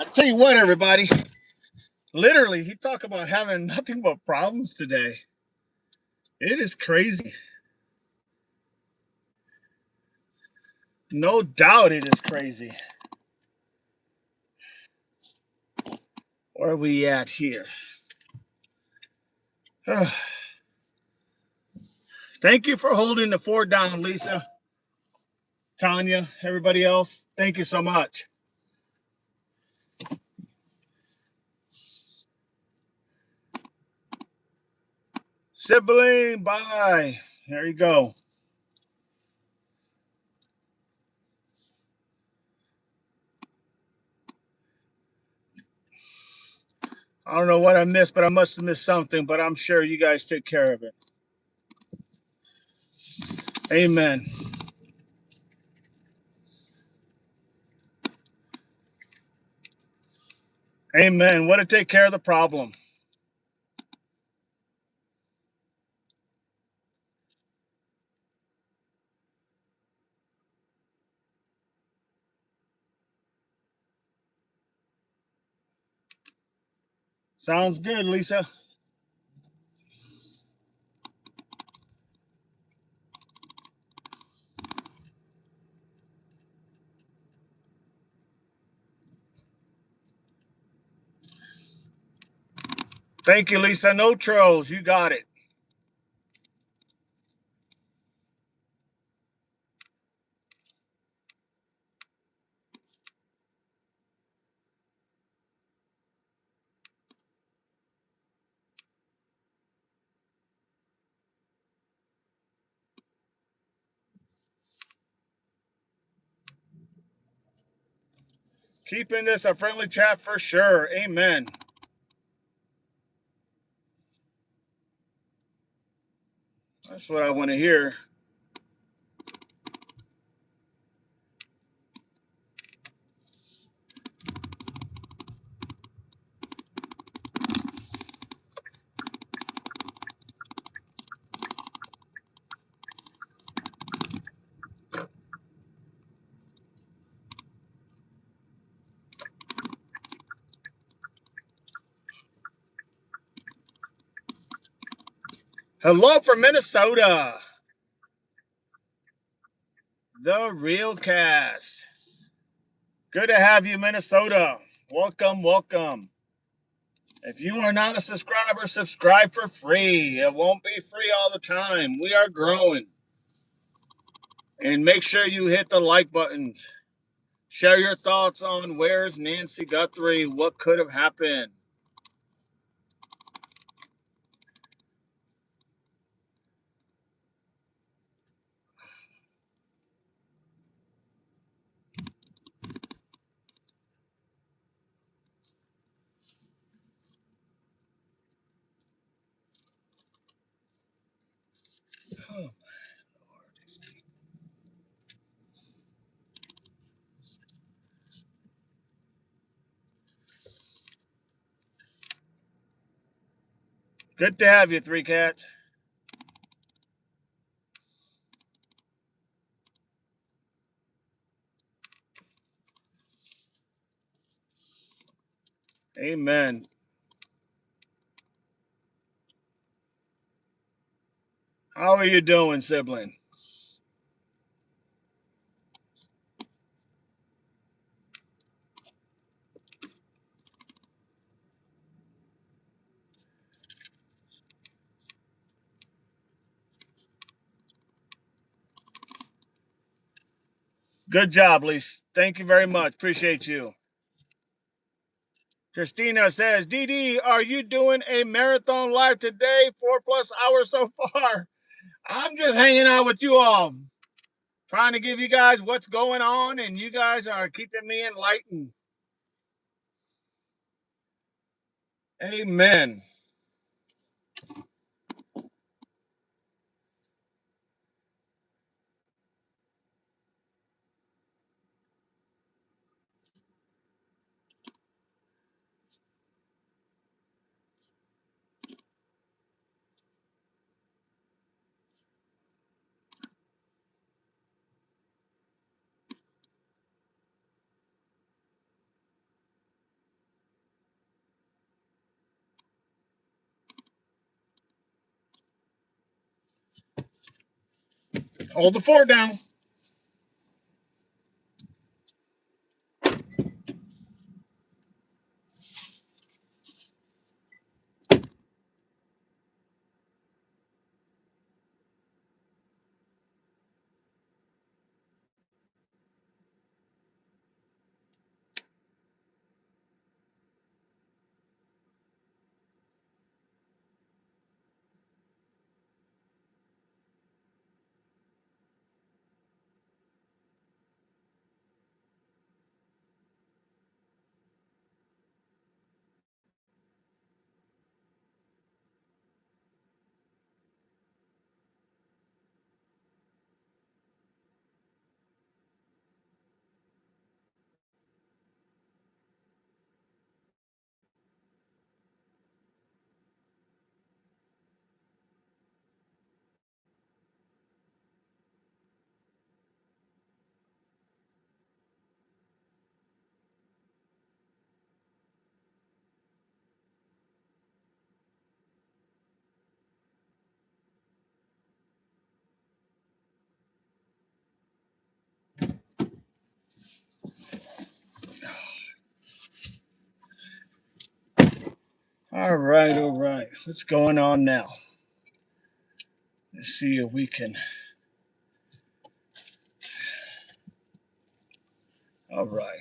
I tell you what, everybody. Literally, he talked about having nothing but problems today. It is crazy. No doubt it is crazy. Where are we at here? Thank you for holding the fort down, Lisa, Tanya, everybody else. Thank you so much. Sibling, bye. There you go. I don't know what I missed, but I must have missed something, but I'm sure you guys take care of it. Amen. Amen. What to take care of the problem. Sounds good, Lisa. Thank you, Lisa. No trolls. You got it. Keeping this a friendly chat for sure. Amen. That's what I want to hear. Hello from Minnesota. The Real Cast. Good to have you, Minnesota. Welcome, welcome. If you are not a subscriber, subscribe for free. It won't be free all the time. We are growing. And make sure you hit the like buttons. Share your thoughts on where's Nancy Guthrie? What could have happened? Oh, good to have you, Three Cats. Amen. How are you doing, sibling? Good job, Lise. Thank you very much. Appreciate you. Christina says, DD, are you doing a marathon live today? 4+ hours so far. I'm just hanging out with you all, trying to give you guys what's going on, and you guys are keeping me enlightened. Amen. Hold the fort down. All right, all right. What's going on now? Let's see if we can. All right.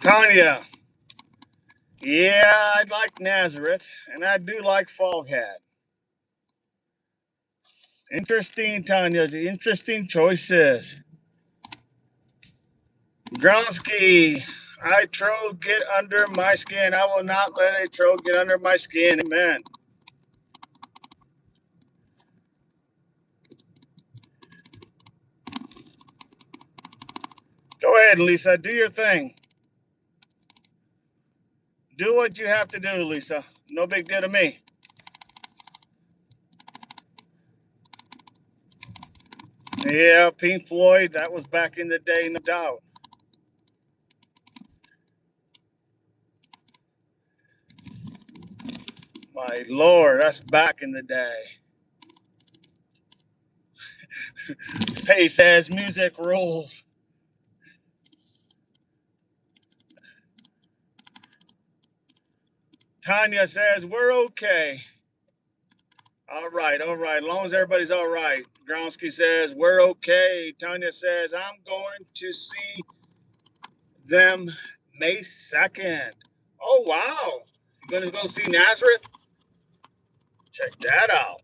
Tanya. Yeah, I like Nazareth, and I do like Foghat. Interesting, Tanya. The interesting choices. Gronsky. I troll get under my skin. I will not let a troll get under my skin. Amen. Go ahead, Lisa. Do your thing. Do what you have to do, Lisa. No big deal to me. Yeah, Pink Floyd. That was back in the day, no doubt. My lord, that's back in the day. Pay says music rules. Tanya says we're okay. All right, all right. As long as everybody's all right. Gronsky says we're okay. Tanya says I'm going to see them May 2nd. Oh wow. You gonna go see Nazareth? Check that out.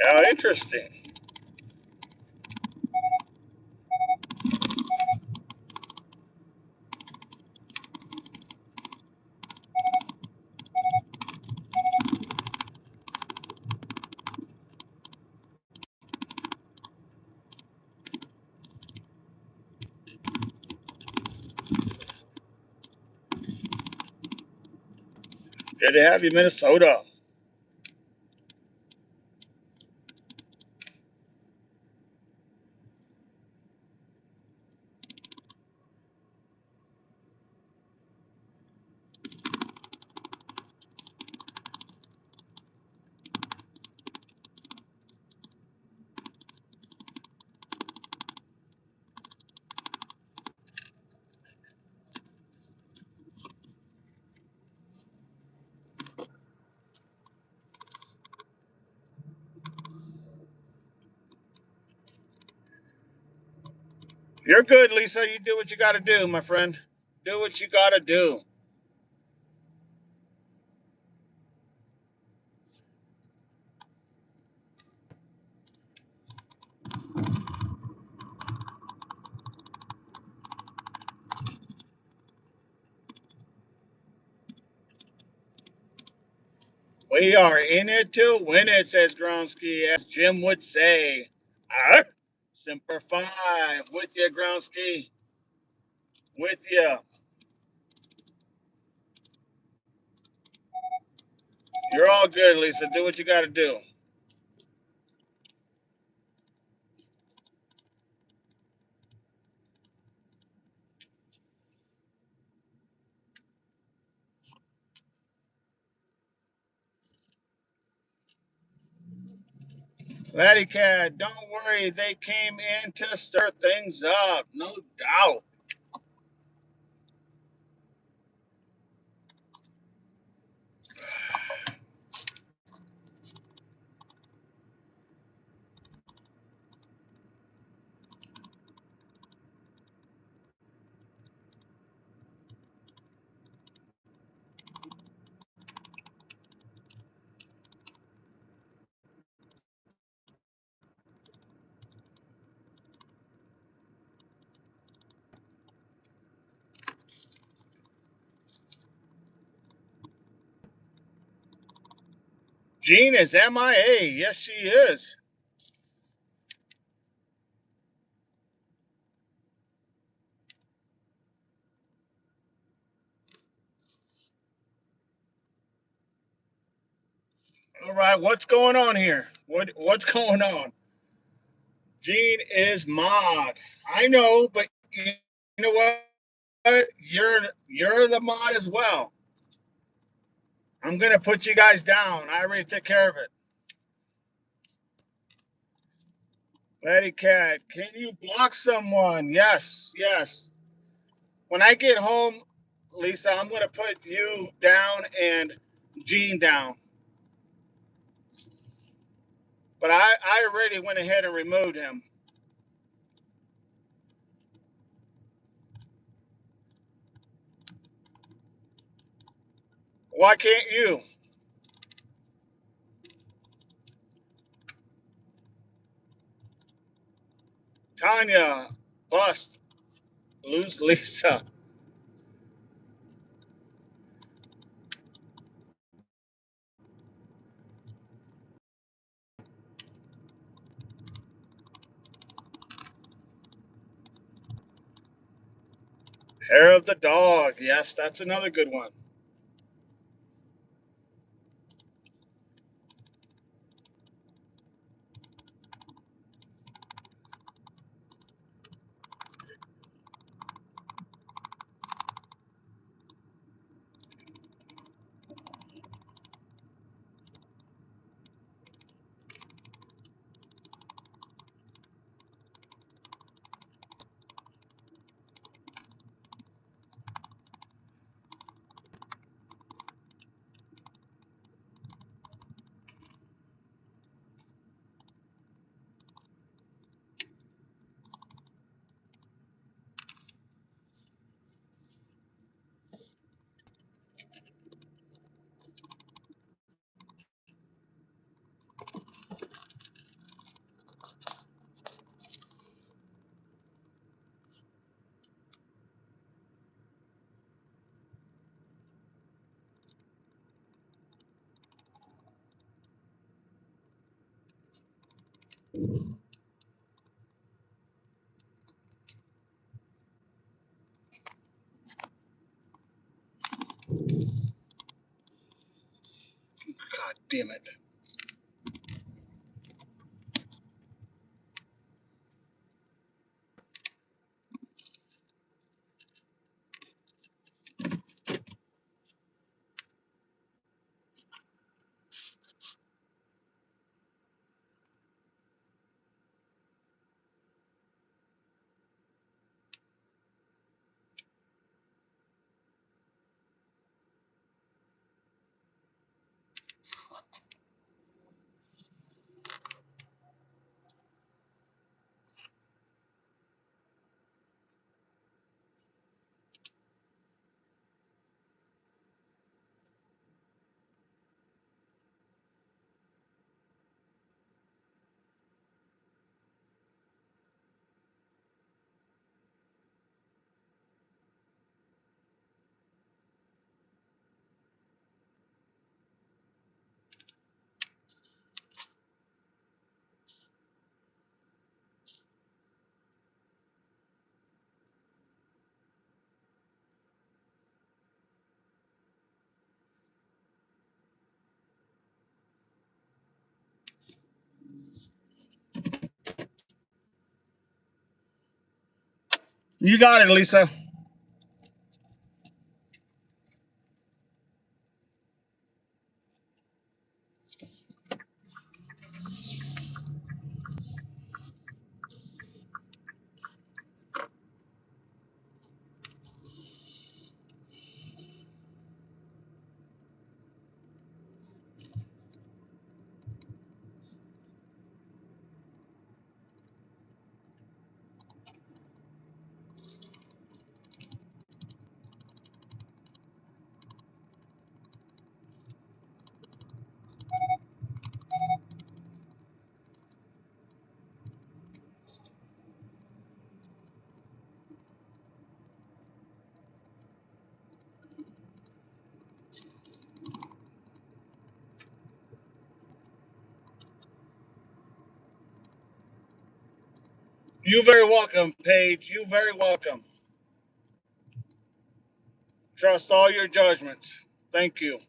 Yeah, interesting. Good to have you, Minnesota. You're good, Lisa. You do what you got to do, my friend. Do what you got to do. We are in it to win it, says Gronsky, as Jim would say. Ah, Semper Fi. With you, Gronsky. With you. You're all good, Lisa. Do what you got to do. Laddie Cat, don't worry. They came in to stir things up. No doubt. Jean is MIA. Yes, she is. All right, what's going on here? What's going on? Jean is mod. I know, but you know what? You're the mod as well. I'm gonna put you guys down. I already took care of it. Letty Cat, can you block someone? Yes, yes. When I get home, Lisa, I'm gonna put you down and Jean down. But I already went ahead and removed him. Why can't you? Tanya, bust, lose Lisa. Hair of the dog. Yes, that's another good one. God damn it. You got it, Lisa. You very welcome, Paige. You very welcome. Trust all your judgments. Thank you.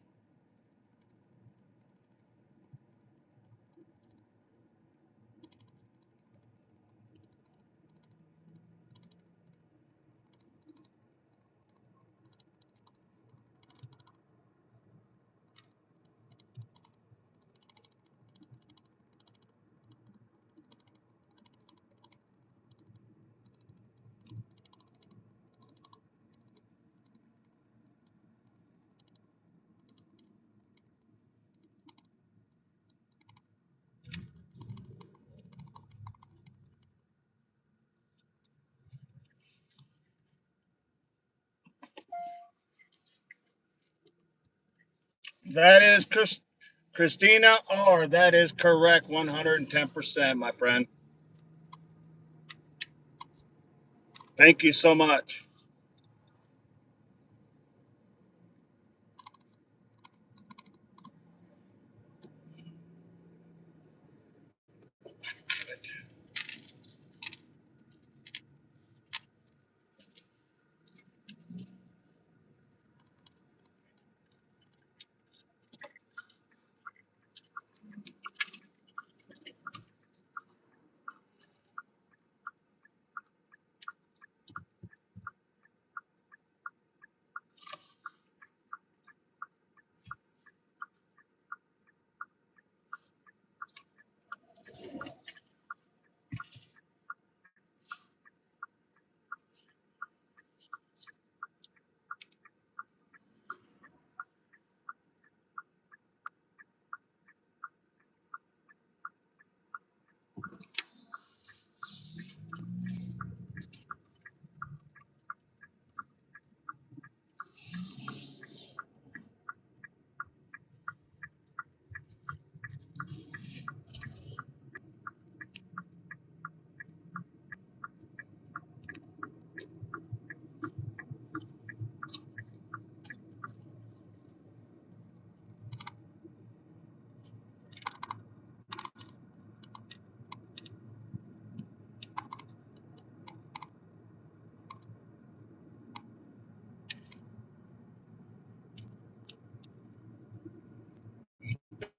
That is Christina R. That is correct. 110%, my friend. Thank you so much.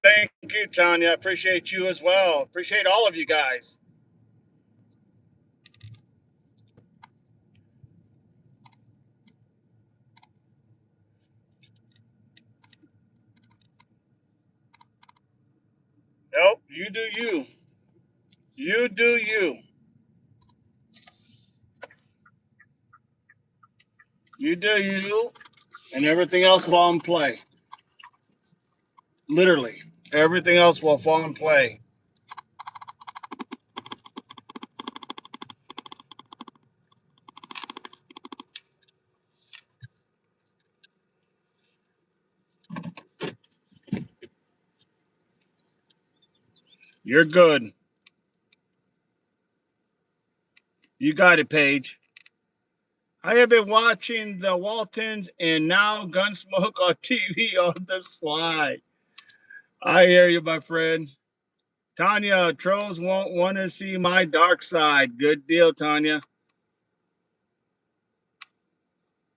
Thank you, Tanya. Appreciate you as well. Appreciate all of you guys. Nope, you do you. You do you. You do you. And everything else will fall in play. Literally. Everything else will fall in play. You're good. You got it, Paige. I have been watching the Waltons and now Gunsmoke on TV on the slide. I hear you, my friend. Tanya, trolls won't want to see my dark side. Good deal, Tanya.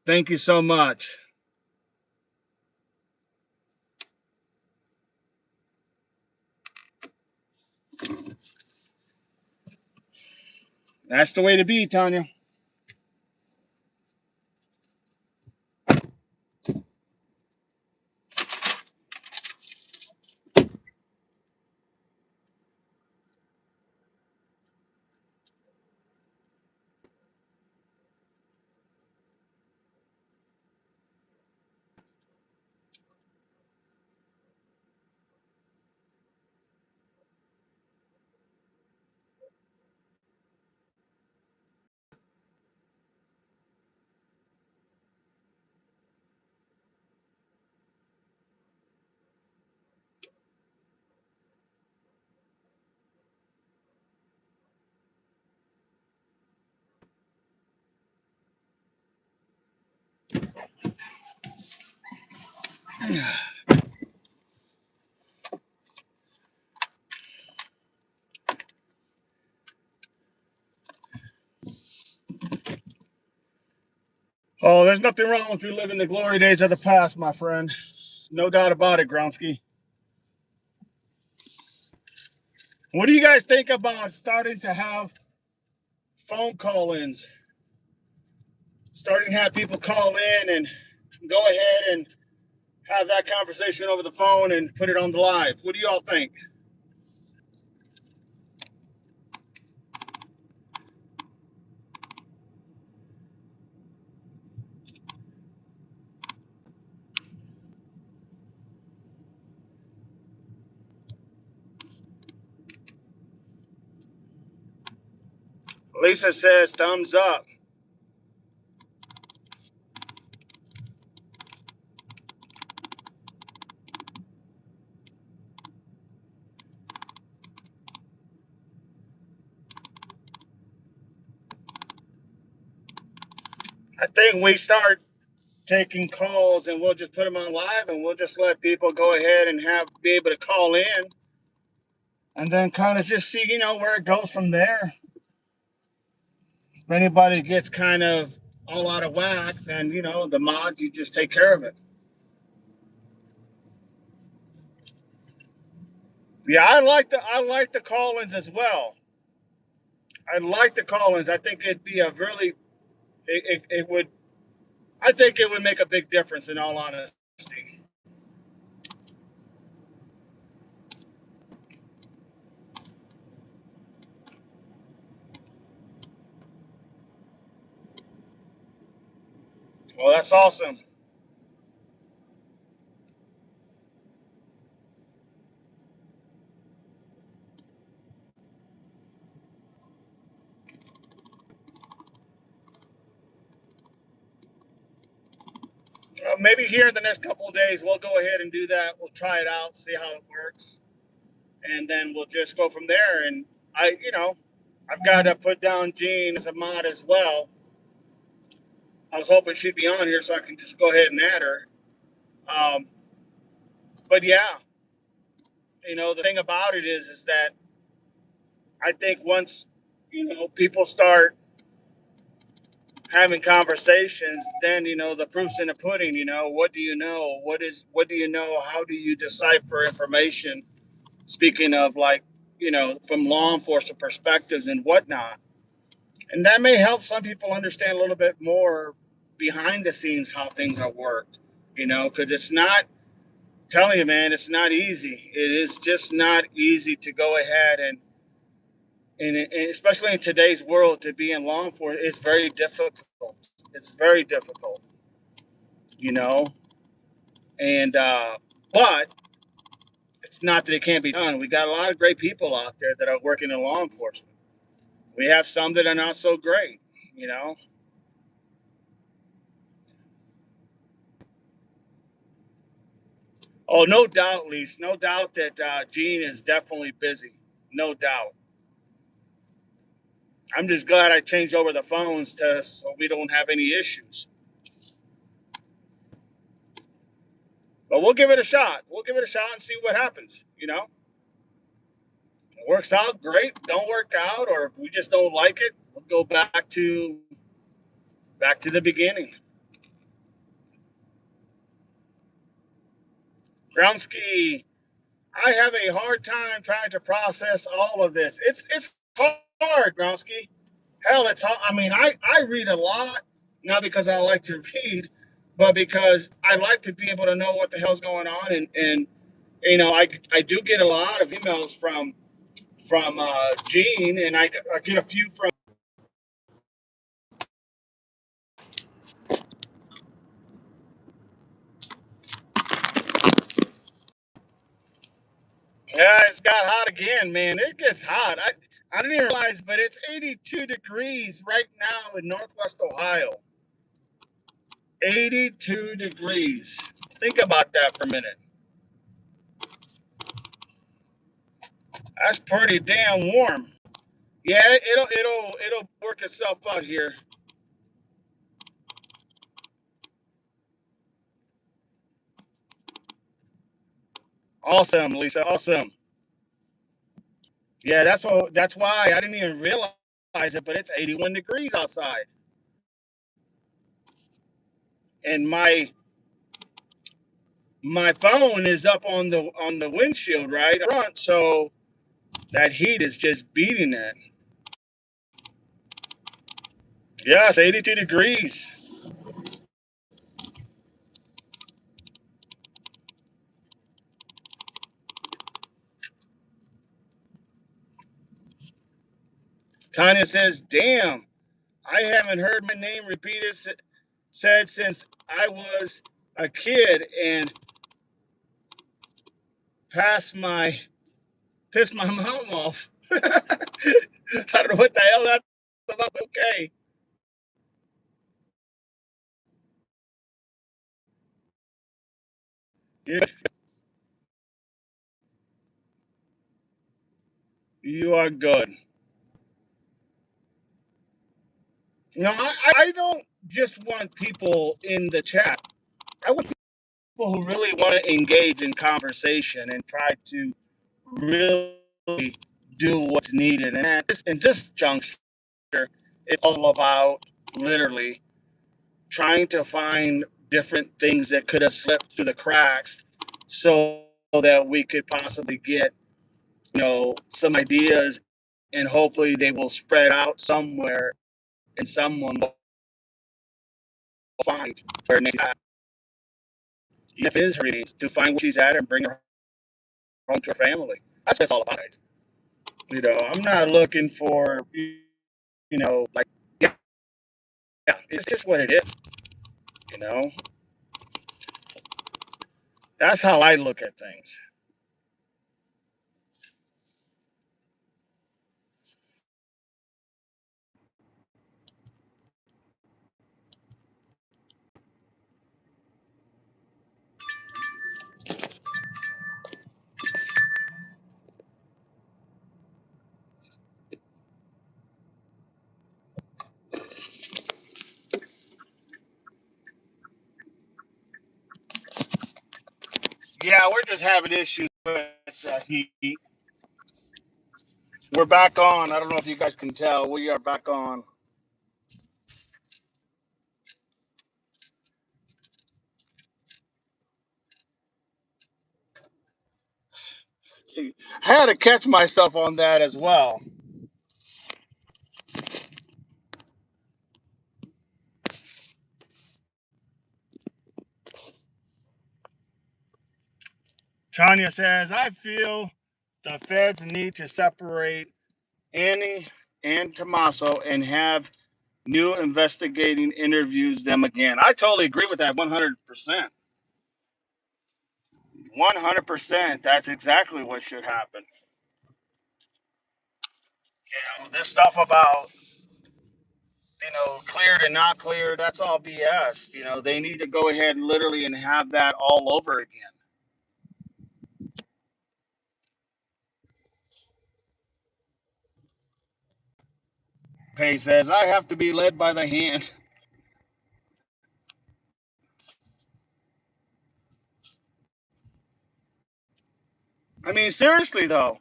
Thank you so much. That's the way to be, Tanya. Oh, there's nothing wrong with reliving the glory days of the past, my friend. No doubt about it, Gronsky. What do you guys think about starting to have phone call-ins? Starting to have people call in and go ahead and have that conversation over the phone and put it on the live. What do you all think? Lisa says thumbs up. I think we start taking calls and we'll just put them on live and we'll just let people go ahead and be able to call in and then kind of just see, where it goes from there. If anybody gets kind of all out of whack, then, the mods, you just take care of it. Yeah, I like the call-ins as well. I like the call-ins. I think it'd be a really it would I think it would make a big difference in all honesty. Well, that's awesome. Maybe here in the next couple of days we'll go ahead and do that. We'll try it out, see how it works, and then we'll just go from there. And I've got to put down Jean as a mod as well. I was hoping she'd be on here so I can just go ahead and add her. Um, but yeah, the thing about it is that I think once people start having conversations, then the proof's in the pudding. What do you know? What do you know? How do you decipher information? Speaking of, like, from law enforcement perspectives and whatnot, and that may help some people understand a little bit more behind the scenes how things are worked. Because it's not, telling you, man, it's not easy. It is just not easy to go ahead and especially in today's world, to be in law enforcement is very difficult. It's very difficult, you know, and but it's not that it can't be done. We got a lot of great people out there that are working in law enforcement. We have some that are not so great, you know. Oh, no doubt, Lise. No doubt that Gene is definitely busy. No doubt. I'm just glad I changed over the phones so we don't have any issues. But we'll give it a shot. We'll give it a shot and see what happens. It works out, great. Don't work out, or if we just don't like it, we'll go back to the beginning. Groundsky, I have a hard time trying to process all of this. It's hard, Groundsky. Hell, it's hard. I mean, I read a lot, not because I like to read, but because I like to be able to know what the hell's going on. And I do get a lot of emails from Gene, and I get a few from. Yeah, it's got hot again, man. It gets hot. I didn't even realize, but it's 82 degrees right now in Northwest Ohio. 82 degrees. Think about that for a minute. That's pretty damn warm. Yeah, it'll work itself out here. Awesome, Lisa. Awesome. Yeah, that's why I didn't even realize it, but it's 81 degrees outside. And my phone is up on the windshield right up front, so that heat is just beating it. Yes, 82 degrees. Tanya says, "Damn, I haven't heard my name repeated said since I was a kid and passed my pissed my mom off." I don't know what the hell that's about, but okay. You, you are good. No, I don't just want people in the chat. I want people who really want to engage in conversation and try to really do what's needed. And in this juncture, it's all about literally trying to find different things that could have slipped through the cracks so that we could possibly get, some ideas, and hopefully they will spread out somewhere and someone will find where it needs to, if it is her needs, to find where she's at and bring her home to her family. That's what it's all about. I'm not looking for, like, yeah, it's just what it is. You know, that's how I look at things. Yeah, we're just having issues with heat. We're back on. I don't know if you guys can tell. We are back on. I had to catch myself on that as well. Tanya says, I feel the feds need to separate Annie and Tommaso and have new investigating interviews them again. I totally agree with that 100%. 100%. That's exactly what should happen. This stuff about, cleared and not cleared, that's all BS. They need to go ahead and literally and have that all over again. Pay says, I have to be led by the hand. I mean, seriously, though.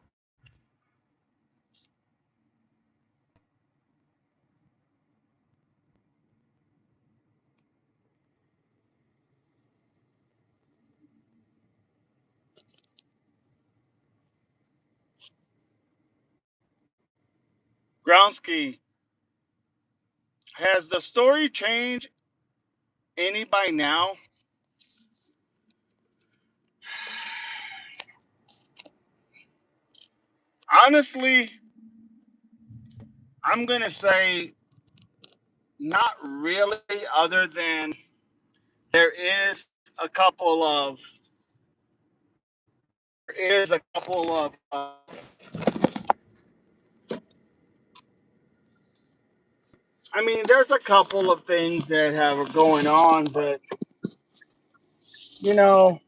Groundsky, has the story changed any by now? Honestly, I'm going to say not really, other than there is a couple of, there is a couple of, I mean, there's a couple of things that have going on, but, you know,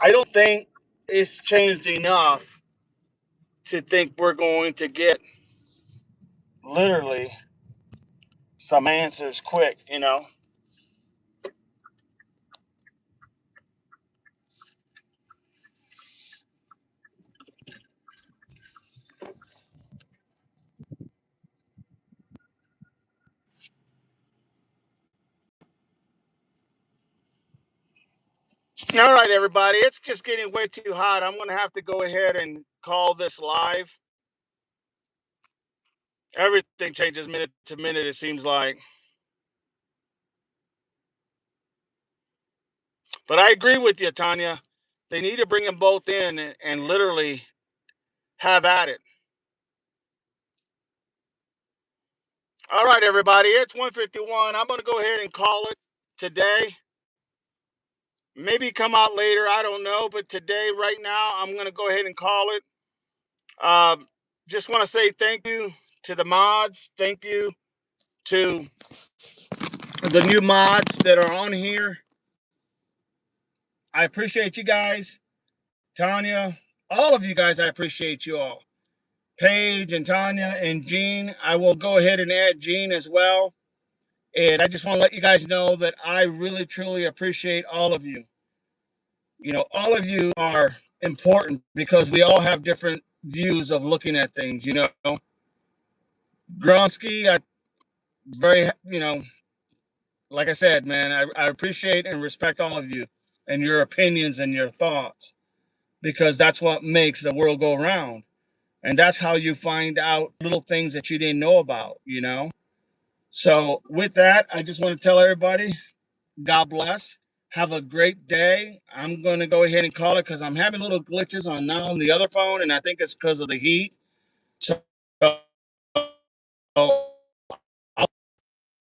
I don't think it's changed enough to think we're going to get literally some answers All right, everybody. It's just getting way too hot. I'm going to have to go ahead and call this live. Everything changes minute to minute, it seems like. But I agree with you, Tanya. They need to bring them both in and literally have at it. All right, everybody. It's 1:51. I'm going to go ahead and call it today. Maybe come out later. I don't know. But today, right now, I'm going to go ahead and call it. Just want to say thank you to the mods. Thank you to the new mods that are on here. I appreciate you guys. Tanya, all of you guys, I appreciate you all. Paige and Tanya and Jean, I will go ahead and add Jean as well. And I just want to let you guys know that I really, truly appreciate all of you. You know, all of you are important because we all have different views of looking at things, you know. Gronsky, I very, like I said, man, I appreciate and respect all of you and your opinions and your thoughts because that's what makes the world go round. And that's how you find out little things that you didn't know about, you know? So with that, I just want to tell everybody, God bless. Have a great day. I'm going to go ahead and call it because I'm having little glitches on the other phone, and I think it's because of the heat. So